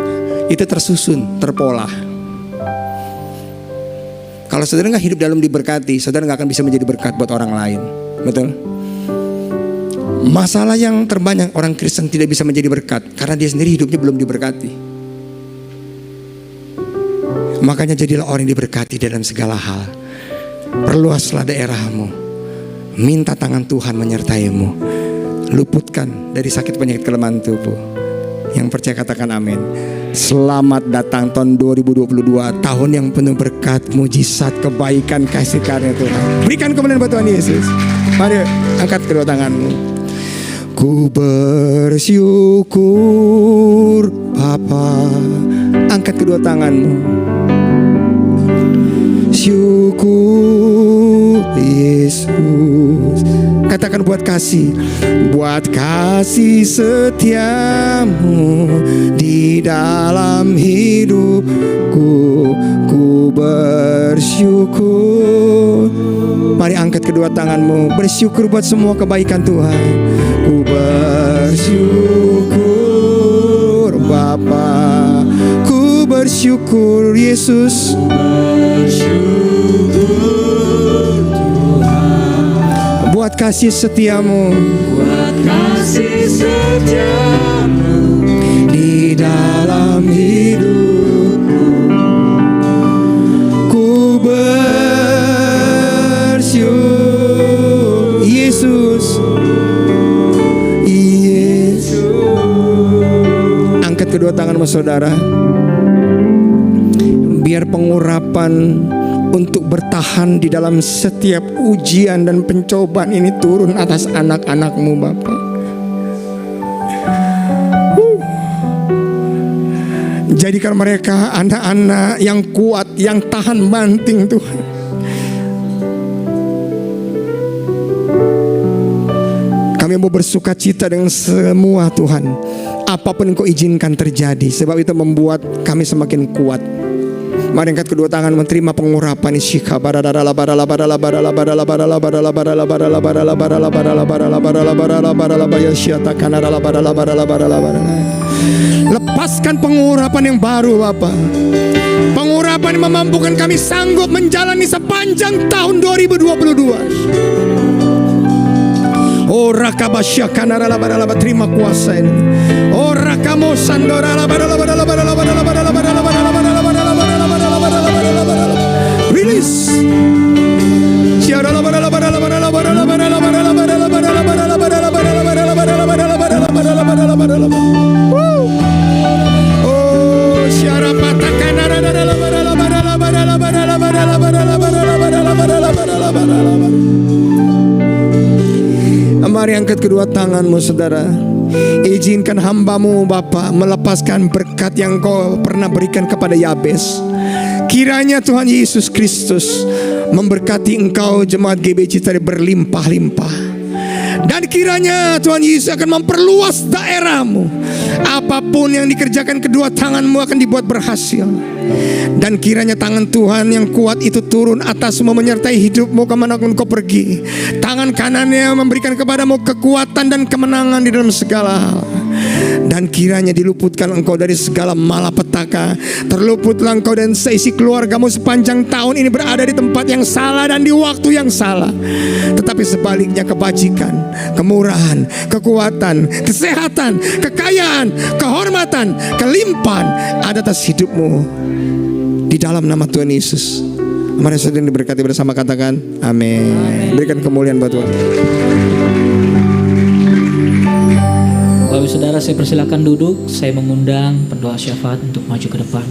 Speaker 2: Itu tersusun, terpola. Kalau saudara gak hidup dalam diberkati, saudara gak akan bisa menjadi berkat buat orang lain. Betul? Masalah yang terbanyak orang Kristen tidak bisa menjadi berkat karena dia sendiri hidupnya belum diberkati. Makanya jadilah orang yang diberkati dalam segala hal. Perluaslah daerahmu. Minta tangan Tuhan menyertaimu. Luputkan dari sakit penyakit kelemahan tubuh. Yang percaya katakan amin. Selamat datang tahun 2022, tahun yang penuh berkat, mujizat, kebaikan, kasih karunia Tuhan. Berikan kemuliaan buat Tuhan Yesus. Mari angkat kedua tanganmu. Ku bersyukur Bapa. Angkat kedua tanganmu. Syukur Yesus. Katakan buat kasih setiamu di dalam hidupku, ku bersyukur. Mari angkat kedua tanganmu, bersyukur buat semua kebaikan Tuhan. Ku bersyukur Bapa, ku bersyukur Yesus. Buat kasih setiamu, di dalam hidupku, ku bersyukur Yesus. Angkat kedua tanganmu saudara, biar pengurapan untuk bertahan di dalam setiap ujian dan pencobaan ini turun atas anak-anak-Mu Bapa. Jadikan mereka anak-anak yang kuat, yang tahan banting Tuhan. Kami mau bersuka cita dengan semua Tuhan. Apapun Engkau izinkan terjadi, sebab itu membuat kami semakin kuat. Mari angkat kedua tangan, menerima pengurapan. Lepaskan pengurapan yang baru Bapa. Pengurapan yang memampukan kami sanggup menjalani sepanjang tahun 2022. Oh rakabasya kanara baralaba, terima kuasa ini. Oh rakamo sandora release. Oh syara patakan. Mari angkat kedua tanganmu saudara. Izinkan hamba-Mu Bapa melepaskan berkat yang Kau pernah berikan kepada Yabes. Kiranya Tuhan Yesus Kristus memberkati engkau jemaat GBC tadi berlimpah-limpah. Dan kiranya Tuhan Yesus akan memperluas daerahmu. Apapun yang dikerjakan kedua tanganmu akan dibuat berhasil. Dan kiranya tangan Tuhan yang kuat itu turun atasmu, menyertai hidupmu kemanapun kau pergi. Tangan kanannya memberikan kepadamu kekuatan dan kemenangan di dalam segala hal. Dan kiranya diluputkan engkau dari segala malapetaka. Terluputlah engkau dan seisi keluargamu sepanjang tahun ini berada di tempat yang salah dan di waktu yang salah. Tetapi sebaliknya kebajikan, kemurahan, kekuatan, kesehatan, kekayaan, kehormatan, kelimpahan ada atas hidupmu di dalam nama Tuhan Yesus. Mari saudara diberkati bersama, katakan amin. Berikan kemuliaan buat Tuhan.
Speaker 1: Bapak saudara, saya persilakan duduk. Saya mengundang pendoa syafaat untuk maju ke depan.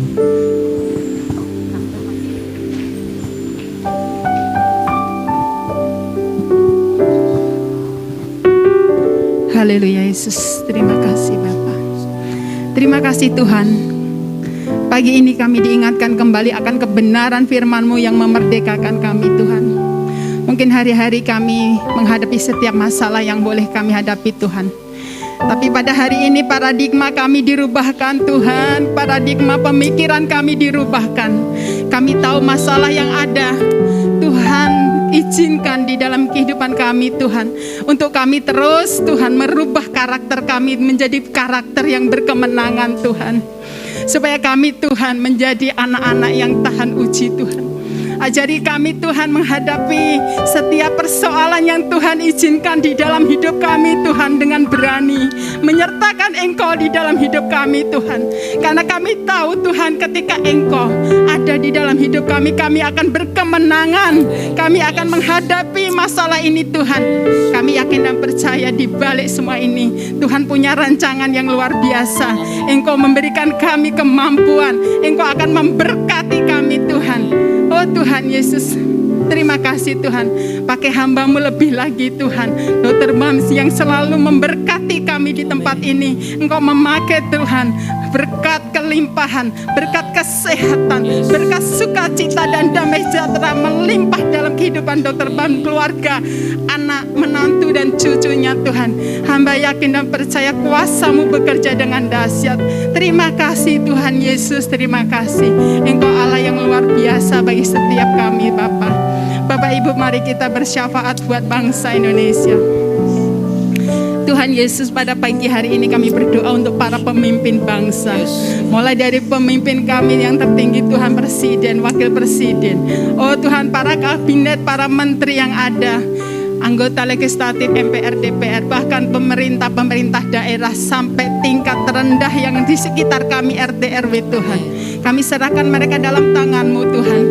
Speaker 4: Haleluya Yesus, terima kasih Bapa. Terima kasih Tuhan. Pagi ini kami diingatkan kembali akan kebenaran firman-Mu yang memerdekakan kami Tuhan. Mungkin hari-hari kami menghadapi setiap masalah yang boleh kami hadapi Tuhan. Tapi pada hari ini paradigma kami dirubahkan Tuhan. Paradigma pemikiran kami dirubahkan. Kami tahu masalah yang ada, Tuhan izinkan di dalam kehidupan kami Tuhan. Untuk kami terus Tuhan merubah karakter kami menjadi karakter yang berkemenangan Tuhan. Supaya kami Tuhan menjadi anak-anak yang tahan uji Tuhan. Ajari kami Tuhan menghadapi setiap persoalan yang Tuhan izinkan di dalam hidup kami Tuhan dengan berani. Menyertakan Engkau di dalam hidup kami Tuhan. Karena kami tahu Tuhan ketika Engkau ada di dalam hidup kami, kami akan berkemenangan. Kami akan menghadapi masalah ini Tuhan. Kami yakin dan percaya di balik semua ini Tuhan punya rancangan yang luar biasa. Engkau memberikan kami kemampuan. Engkau akan memberkati kami Tuhan. Oh Tuhan Yesus, Terima kasih Tuhan, pakai hamba-Mu lebih lagi Tuhan, Dr. Bamsi yang selalu memberkati kami di tempat ini. Engkau memakai Tuhan, berkat kelimpahan, berkat kesehatan, berkat sukacita dan damai sejahtera melimpah dalam kehidupan Dr. Bam, keluarga, anak, menantu dan cucunya Tuhan. Hamba yakin dan percaya kuasa-Mu bekerja dengan dahsyat. Terima kasih Tuhan Yesus, terima kasih. Engkau Allah yang luar biasa bagi setiap kami Bapak. Bapak Ibu, mari kita bersyafaat buat bangsa Indonesia. Tuhan Yesus, pada pagi hari ini kami berdoa untuk para pemimpin bangsa. Mulai dari pemimpin kami yang tertinggi Tuhan, Presiden, Wakil Presiden. Oh Tuhan, para kabinet, para menteri yang ada, anggota legislatif MPR, DPR, bahkan pemerintah daerah sampai tingkat terendah yang di sekitar kami RT RW Tuhan. Kami serahkan mereka dalam tangan-Mu Tuhan.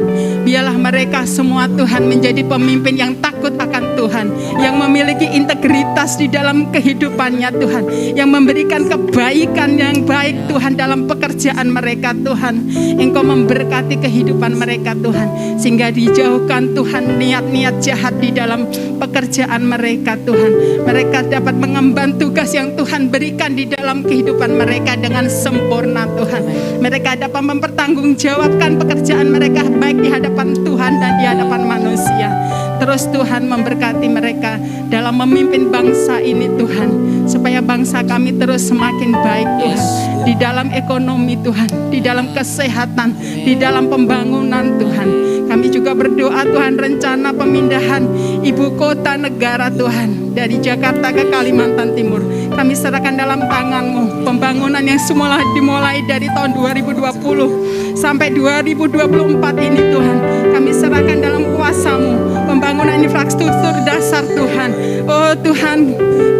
Speaker 4: Biarlah mereka semua Tuhan menjadi pemimpin yang takut akan Tuhan, yang memiliki integritas di dalam kehidupannya Tuhan, yang memberikan kebaikan yang baik Tuhan dalam pekerjaan mereka Tuhan. Engkau memberkati kehidupan mereka Tuhan, sehingga dijauhkan Tuhan niat-niat jahat di dalam pekerjaan mereka Tuhan. Mereka dapat mengemban tugas yang Tuhan berikan di dalam kehidupan mereka dengan sempurna Tuhan. Mereka dapat mempertanggungjawabkan pekerjaan mereka baik di hadapan Tuhan dan di hadapan manusia. Terus Tuhan memberkati mereka dalam memimpin bangsa ini Tuhan, supaya bangsa kami terus semakin baik Tuhan, di dalam ekonomi Tuhan, di dalam kesehatan, di dalam pembangunan Tuhan. Kami juga berdoa Tuhan, rencana pemindahan ibu kota negara Tuhan dari Jakarta ke Kalimantan Timur, kami serahkan dalam tangan-Mu. Pembangunan yang semula dimulai dari tahun 2020 sampai 2024 ini Tuhan, kami serahkan dalam kuasa-Mu. Pembangunan infrastruktur dasar Tuhan, oh Tuhan,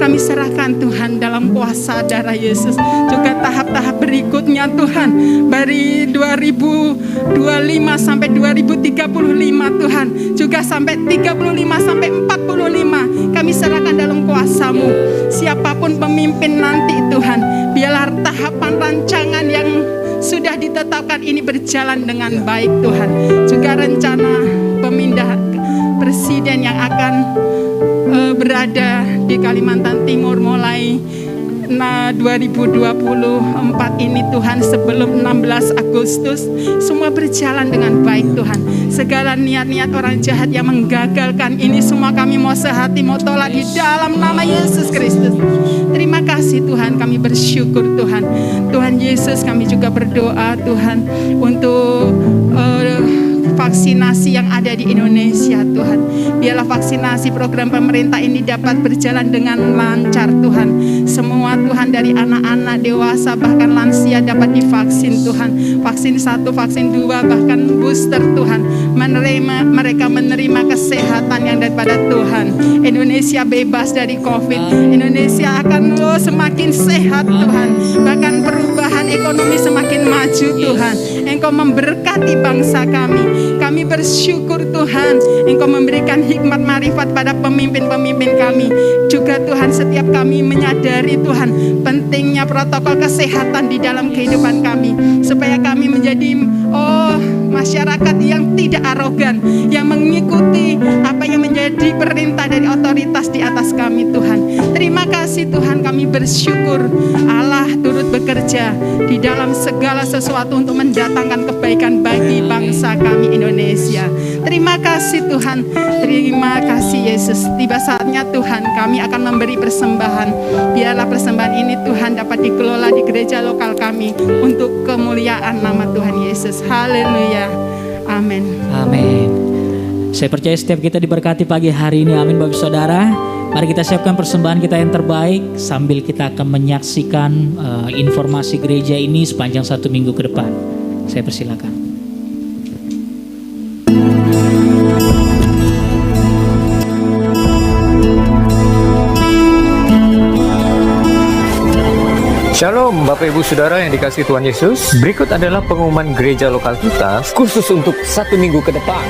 Speaker 4: kami serahkan Tuhan dalam kuasa darah Yesus. Juga tahap-tahap berikutnya Tuhan, dari 2025 sampai 2035 Tuhan, juga sampai 35 sampai 45, kami serahkan dalam kuasa-Mu. Siapapun pemimpin nanti Tuhan, biarlah tahapan rancangan yang sudah ditetapkan ini berjalan dengan baik Tuhan. Juga rencana pemindahan presiden yang akan berada di Kalimantan Timur mulai 2024 ini Tuhan, sebelum 16 Agustus semua berjalan dengan baik Tuhan. Segala niat-niat orang jahat yang menggagalkan ini semua kami mau sehati mau tolak di dalam nama Yesus Kristus. Terima kasih Tuhan, kami bersyukur Tuhan. Tuhan Yesus, kami juga berdoa Tuhan untuk vaksinasi yang ada di Indonesia Tuhan. Biarlah vaksinasi program pemerintah ini dapat berjalan dengan lancar Tuhan. Semua Tuhan, dari anak-anak, dewasa, bahkan lansia dapat divaksin Tuhan. Vaksin 1, vaksin 2, bahkan booster Tuhan. Mereka menerima kesehatan yang daripada Tuhan. Indonesia bebas dari COVID. Indonesia akan semakin sehat Tuhan. Bahkan perubahan ekonomi semakin maju Tuhan. Engkau memberkati bangsa kami. Kami bersyukur Tuhan, Engkau memberikan hikmat marifat pada pemimpin-pemimpin kami. Juga Tuhan, setiap kami menyadari Tuhan pentingnya protokol kesehatan di dalam kehidupan kami, supaya kami menjadi masyarakat yang tidak arogan, yang mengikuti apa yang menjadi perintah dari otoritas di atas kami Tuhan. Terima kasih Tuhan, kami bersyukur Allah turut bekerja di dalam segala sesuatu untuk mendatangkan kebaikan bagi bangsa kami Indonesia. Terima kasih Tuhan, terima kasih Yesus. Tiba saatnya Tuhan, kami akan memberi persembahan. Biarlah persembahan ini Tuhan dapat dikelola di gereja lokal kami untuk kemuliaan nama Tuhan Yesus. Haleluya. Amin.
Speaker 1: Amin. Saya percaya setiap kita diberkati pagi hari ini. Amin Bapak Saudara. Mari kita siapkan persembahan kita yang terbaik sambil kita akan menyaksikan informasi gereja ini sepanjang 1 minggu ke depan. Saya persilakan.
Speaker 5: Shalom Bapak Ibu Saudara yang dikasihi Tuhan Yesus. Berikut adalah pengumuman gereja lokal kita khusus untuk 1 minggu ke depan.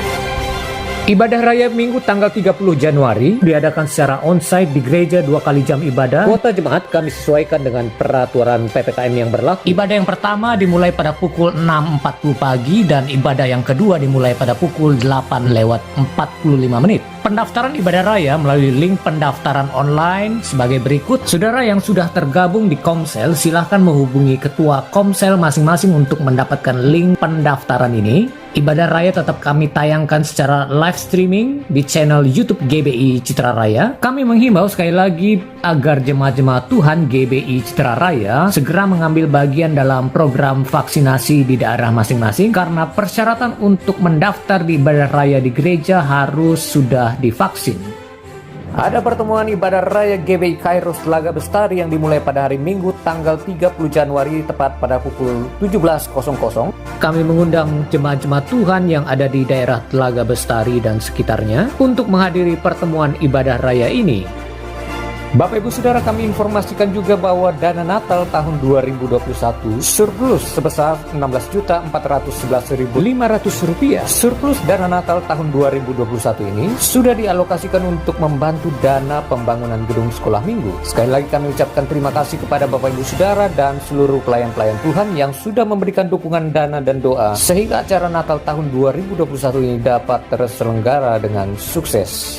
Speaker 5: Ibadah Raya Minggu tanggal 30 Januari diadakan secara onsite di gereja 2 kali jam ibadah. Kuota jemaat kami sesuaikan dengan peraturan PPKM yang berlaku. Ibadah yang pertama dimulai pada pukul 6.40 pagi dan ibadah yang kedua dimulai pada pukul 8:45. Pendaftaran ibadah raya melalui link pendaftaran online sebagai berikut. Saudara yang sudah tergabung di Komsel, silahkan menghubungi ketua Komsel masing-masing untuk mendapatkan link pendaftaran ini. Ibadah raya tetap kami tayangkan secara live streaming di channel YouTube GBI Citra Raya. Kami menghimbau sekali lagi agar jemaat-jemaat Tuhan GBI Citra Raya segera mengambil bagian dalam program vaksinasi di daerah masing-masing karena persyaratan untuk mendaftar di ibadah raya di gereja harus sudah divaksin. Ada pertemuan ibadah raya GBI Kairos Telaga Bestari yang dimulai pada hari Minggu tanggal 30 Januari tepat pada pukul 17.00. Kami mengundang jemaat-jemaat Tuhan yang ada di daerah Telaga Bestari dan sekitarnya untuk menghadiri pertemuan ibadah raya ini. Bapak Ibu Saudara, kami informasikan juga bahwa dana Natal tahun 2021 surplus sebesar Rp16.411.500. Surplus dana Natal tahun 2021 ini sudah dialokasikan untuk membantu dana pembangunan gedung sekolah minggu. Sekali lagi kami ucapkan terima kasih kepada Bapak Ibu Saudara dan seluruh pelayan-pelayan Tuhan yang sudah memberikan dukungan dana dan doa sehingga acara Natal tahun 2021 ini dapat terselenggara dengan sukses.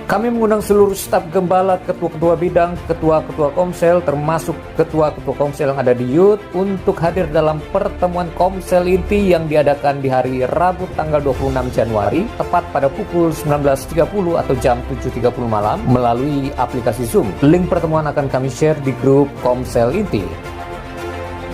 Speaker 5: Kami mengundang seluruh staf gembala, ketua-ketua bidang, ketua-ketua komsel, termasuk ketua-ketua komsel yang ada di Youth untuk hadir dalam pertemuan komsel inti yang diadakan di hari Rabu tanggal 26 Januari tepat pada pukul 19.30 atau jam 7.30 malam melalui aplikasi Zoom. Link pertemuan akan kami share di grup komsel inti.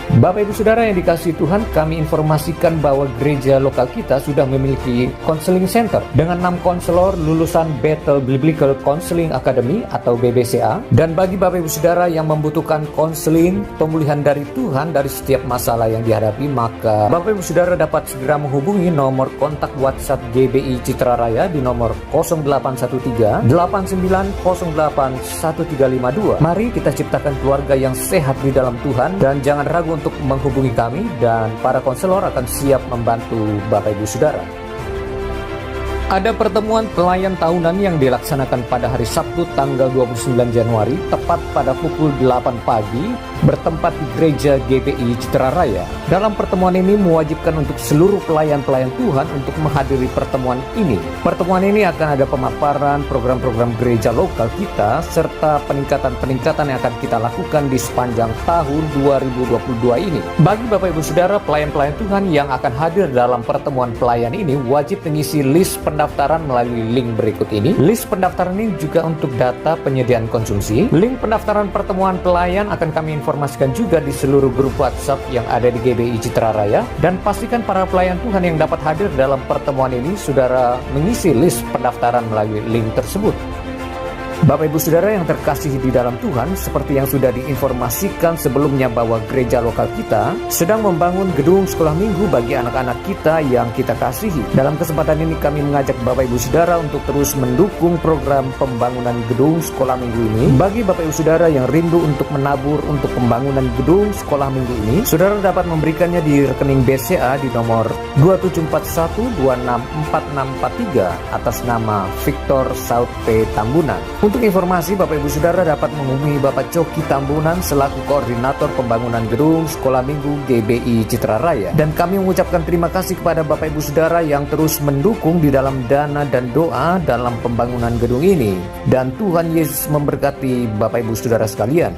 Speaker 5: Bapak Ibu Saudara yang dikasihi Tuhan, kami informasikan bahwa gereja lokal kita sudah memiliki counseling center dengan 6 konselor lulusan Bethel Biblical Counseling Academy atau BBCA. Dan bagi Bapak Ibu Saudara yang membutuhkan konseling pemulihan dari Tuhan dari setiap masalah yang dihadapi, maka Bapak Ibu Saudara dapat segera menghubungi nomor kontak WhatsApp GBI Citra Raya di nomor 0813 89081352. Mari kita ciptakan keluarga yang sehat di dalam Tuhan dan jangan ragu untuk menghubungi kami dan para konselor akan siap membantu Bapak Ibu Saudara. Ada pertemuan pelayan tahunan yang dilaksanakan pada hari Sabtu tanggal 29 Januari tepat pada pukul 8 pagi bertempat di gereja GBI Citra Raya. Dalam pertemuan ini mewajibkan untuk seluruh pelayan-pelayan Tuhan untuk menghadiri pertemuan ini. Pertemuan ini akan ada pemaparan program-program gereja lokal kita serta peningkatan-peningkatan yang akan kita lakukan di sepanjang tahun 2022 ini. Bagi Bapak Ibu Saudara pelayan-pelayan Tuhan yang akan hadir dalam pertemuan pelayan ini wajib mengisi list pendaftaran melalui link berikut ini. List pendaftaran ini juga untuk data penyediaan konsumsi. Link pendaftaran pertemuan pelayan akan kami informasikan juga di seluruh grup WhatsApp yang ada di GBI Citra Raya. Dan pastikan para pelayan Tuhan yang dapat hadir dalam pertemuan ini saudara mengisi list pendaftaran melalui link tersebut. Bapak Ibu Saudara yang terkasih di dalam Tuhan, seperti yang sudah diinformasikan sebelumnya bahwa gereja lokal kita sedang membangun gedung sekolah minggu bagi anak-anak kita yang kita kasihi. Dalam kesempatan ini kami mengajak Bapak Ibu Saudara untuk terus mendukung program pembangunan gedung sekolah minggu ini. Bagi Bapak Ibu Saudara yang rindu untuk menabur untuk pembangunan gedung sekolah minggu ini, saudara dapat memberikannya di rekening BCA di nomor 2741264643 atas nama Victor Saud P. Tambunan. Untuk informasi, Bapak Ibu Saudara dapat menghubungi Bapak Coki Tambunan selaku Koordinator Pembangunan Gedung Sekolah Minggu GBI Citra Raya. Dan kami mengucapkan terima kasih kepada Bapak Ibu Saudara yang terus mendukung di dalam dana dan doa dalam pembangunan gedung ini. Dan Tuhan Yesus memberkati Bapak Ibu Saudara sekalian.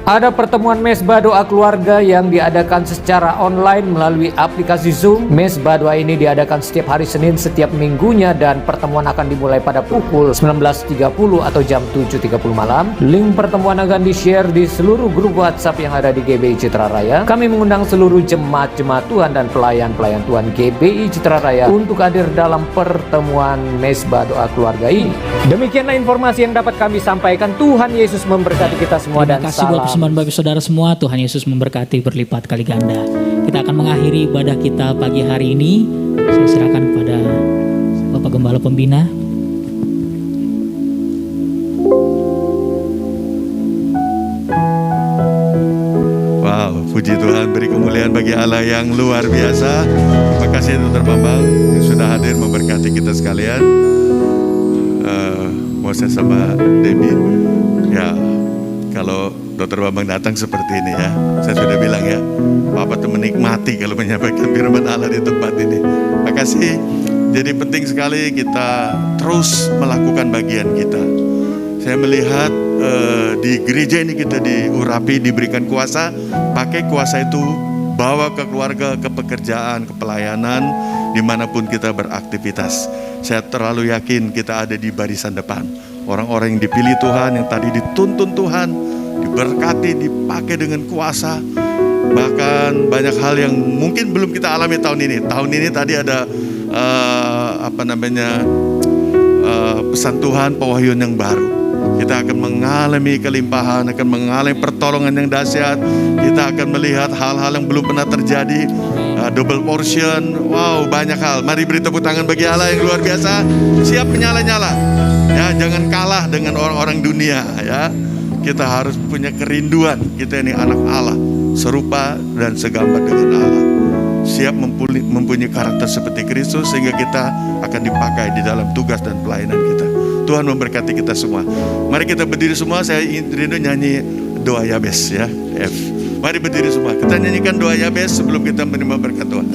Speaker 5: Ada pertemuan Mesbah Doa Keluarga yang diadakan secara online melalui aplikasi Zoom. Mesbah Doa ini diadakan setiap hari Senin setiap minggunya dan pertemuan akan dimulai pada pukul 19.30 atau jam 7.30 malam. Link pertemuan akan di-share di seluruh grup WhatsApp yang ada di GBI Citra Raya. Kami mengundang seluruh jemaat-jemaat Tuhan dan pelayan-pelayan Tuhan GBI Citra Raya untuk hadir dalam pertemuan Mesbah Doa Keluarga ini. Demikianlah informasi yang dapat kami sampaikan. Tuhan Yesus memberkati kita semua dan salam.
Speaker 1: Semua Bapak Saudara semua, Tuhan Yesus memberkati berlipat kali ganda. Kita akan mengakhiri ibadah kita pagi hari ini. Saya serahkan kepada Bapak Gembala Pembina.
Speaker 6: Wow, Puji Tuhan, beri kemuliaan bagi Allah yang luar biasa. Terima kasih Dr. Bambang yang sudah hadir memberkati kita sekalian. Moses sama Debbie, ya kalau Dr. Bambang datang seperti ini ya, saya sudah bilang ya, Bapak tuh menikmati kalau menyampaikan firman Allah di tempat ini. Terima kasih. Jadi penting sekali kita terus melakukan bagian kita. Saya melihat di gereja ini kita diurapi, diberikan kuasa. Pakai kuasa itu bawa ke keluarga, ke pekerjaan, ke pelayanan, dimanapun kita beraktivitas. Saya terlalu yakin kita ada di barisan depan. Orang-orang yang dipilih Tuhan, yang tadi dituntun Tuhan, diberkati, dipakai dengan kuasa. Bahkan banyak hal yang mungkin belum kita alami tahun ini. Tahun ini tadi ada pesan Tuhan, pewahyuan yang baru. Kita akan mengalami kelimpahan, akan mengalami pertolongan yang dahsyat. Kita akan melihat hal-hal yang belum pernah terjadi, double portion. Wow, banyak hal. Mari beri tepuk tangan bagi Allah yang luar biasa. Siap menyala-nyala. Ya, jangan kalah dengan orang-orang dunia. Ya, kita harus punya kerinduan. Kita ini anak Allah, serupa dan segambar dengan Allah. Siap mempunyai karakter seperti Kristus, sehingga kita akan dipakai di dalam tugas dan pelayanan kita. Tuhan memberkati kita semua. Mari kita berdiri semua. Saya rindu nyanyi doa Yabes ya, F. Mari berdiri semua. Kita nyanyikan doa Yabes sebelum kita menerima berkat Tuhan.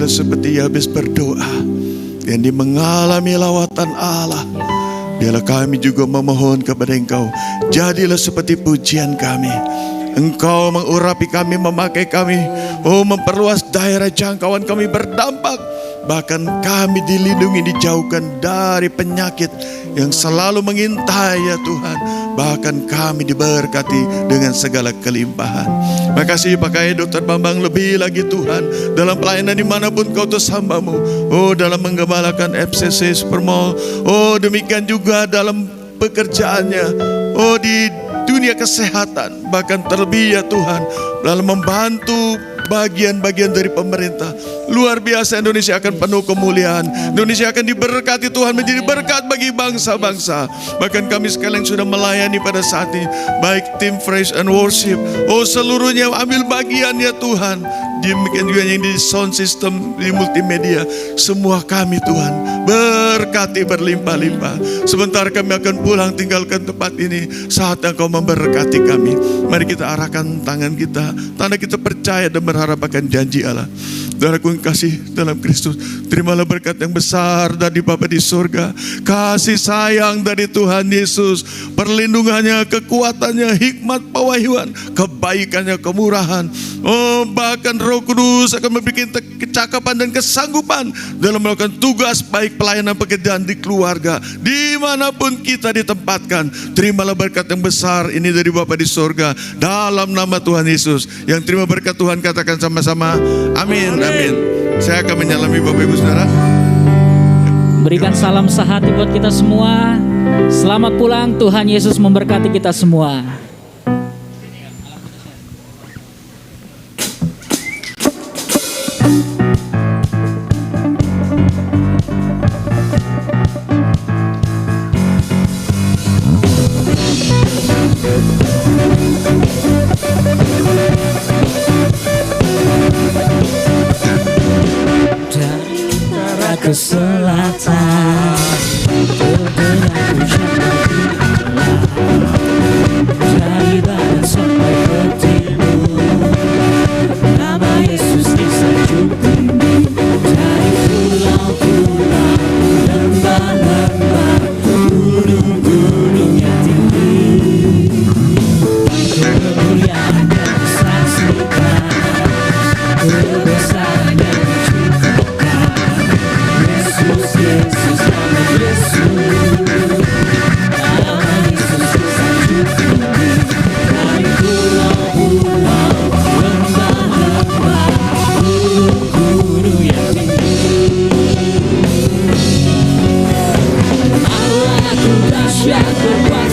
Speaker 6: Seperti Yabes berdoa, yang mengalami lawatan Allah. Biarlah kami juga memohon kepada Engkau, jadilah seperti pujian kami. Engkau mengurapi kami, memakai kami, memperluas daerah jangkauan kami berdampak. Bahkan kami dilindungi, dijauhkan dari penyakit yang selalu mengintai ya Tuhan. Bahkan kami diberkati dengan segala kelimpahan. Makasih pakai Dr. Bambang lebih lagi Tuhan, dalam pelayanan dimanapun Kau utus hamba-Mu. Dalam menggembalakan FCC Supermall. Demikian juga dalam pekerjaannya. Di dunia kesehatan. Bahkan terlebih ya Tuhan, dalam membantu bagian-bagian dari pemerintah. Luar biasa, Indonesia akan penuh kemuliaan. Indonesia akan diberkati Tuhan, menjadi berkat bagi bangsa-bangsa. Bahkan kami sekalian sudah melayani pada saat ini, baik tim Praise and Worship, seluruhnya ambil bagian ya Tuhan. Demikian juga yang di sound system, di multimedia, semua kami Tuhan berkati berlimpah-limpah. Sebentar kami akan pulang tinggalkan tempat ini, saat Engkau memberkati kami. Mari kita arahkan tangan kita, tanda kita percaya dan berharap akan janji Allah. Saudaraku yang kasih dalam Kristus, terimalah berkat yang besar dari Bapa di surga, kasih sayang dari Tuhan Yesus, perlindungannya, kekuatannya, hikmat, pewahyuan, kebaikannya, kemurahan. Bahkan Roh Kudus akan memberikan kecakapan dan kesanggupan dalam melakukan tugas baik pelayanan pekerjaan di keluarga, dimanapun kita ditempatkan. Terimalah berkat yang besar ini dari Bapa di surga, dalam nama Tuhan Yesus. Yang terima berkat Tuhan katakan sama-sama, amin. Amin. Saya akan menyalami Bapak Ibu Saudara.
Speaker 1: Berikan salam sehati buat kita semua. Selamat pulang, Tuhan Yesus memberkati kita semua. ke selatan, terdengar hujan dari barat sampai ke timur. Nama Yesus disanjung tinggi dari pulau-pulau, lembah-lembah, gunung-gunung yang tinggi. Kemuliaan yang disaksikan, kebesaran yang diciptakan. Yesus, Yesus, nama Yesus. Nama Yesus disanjung tinggi dari pulau-pulau, lembah-lembah, gunung-gunung yang tinggi. Allahku dahsyat berkuasa.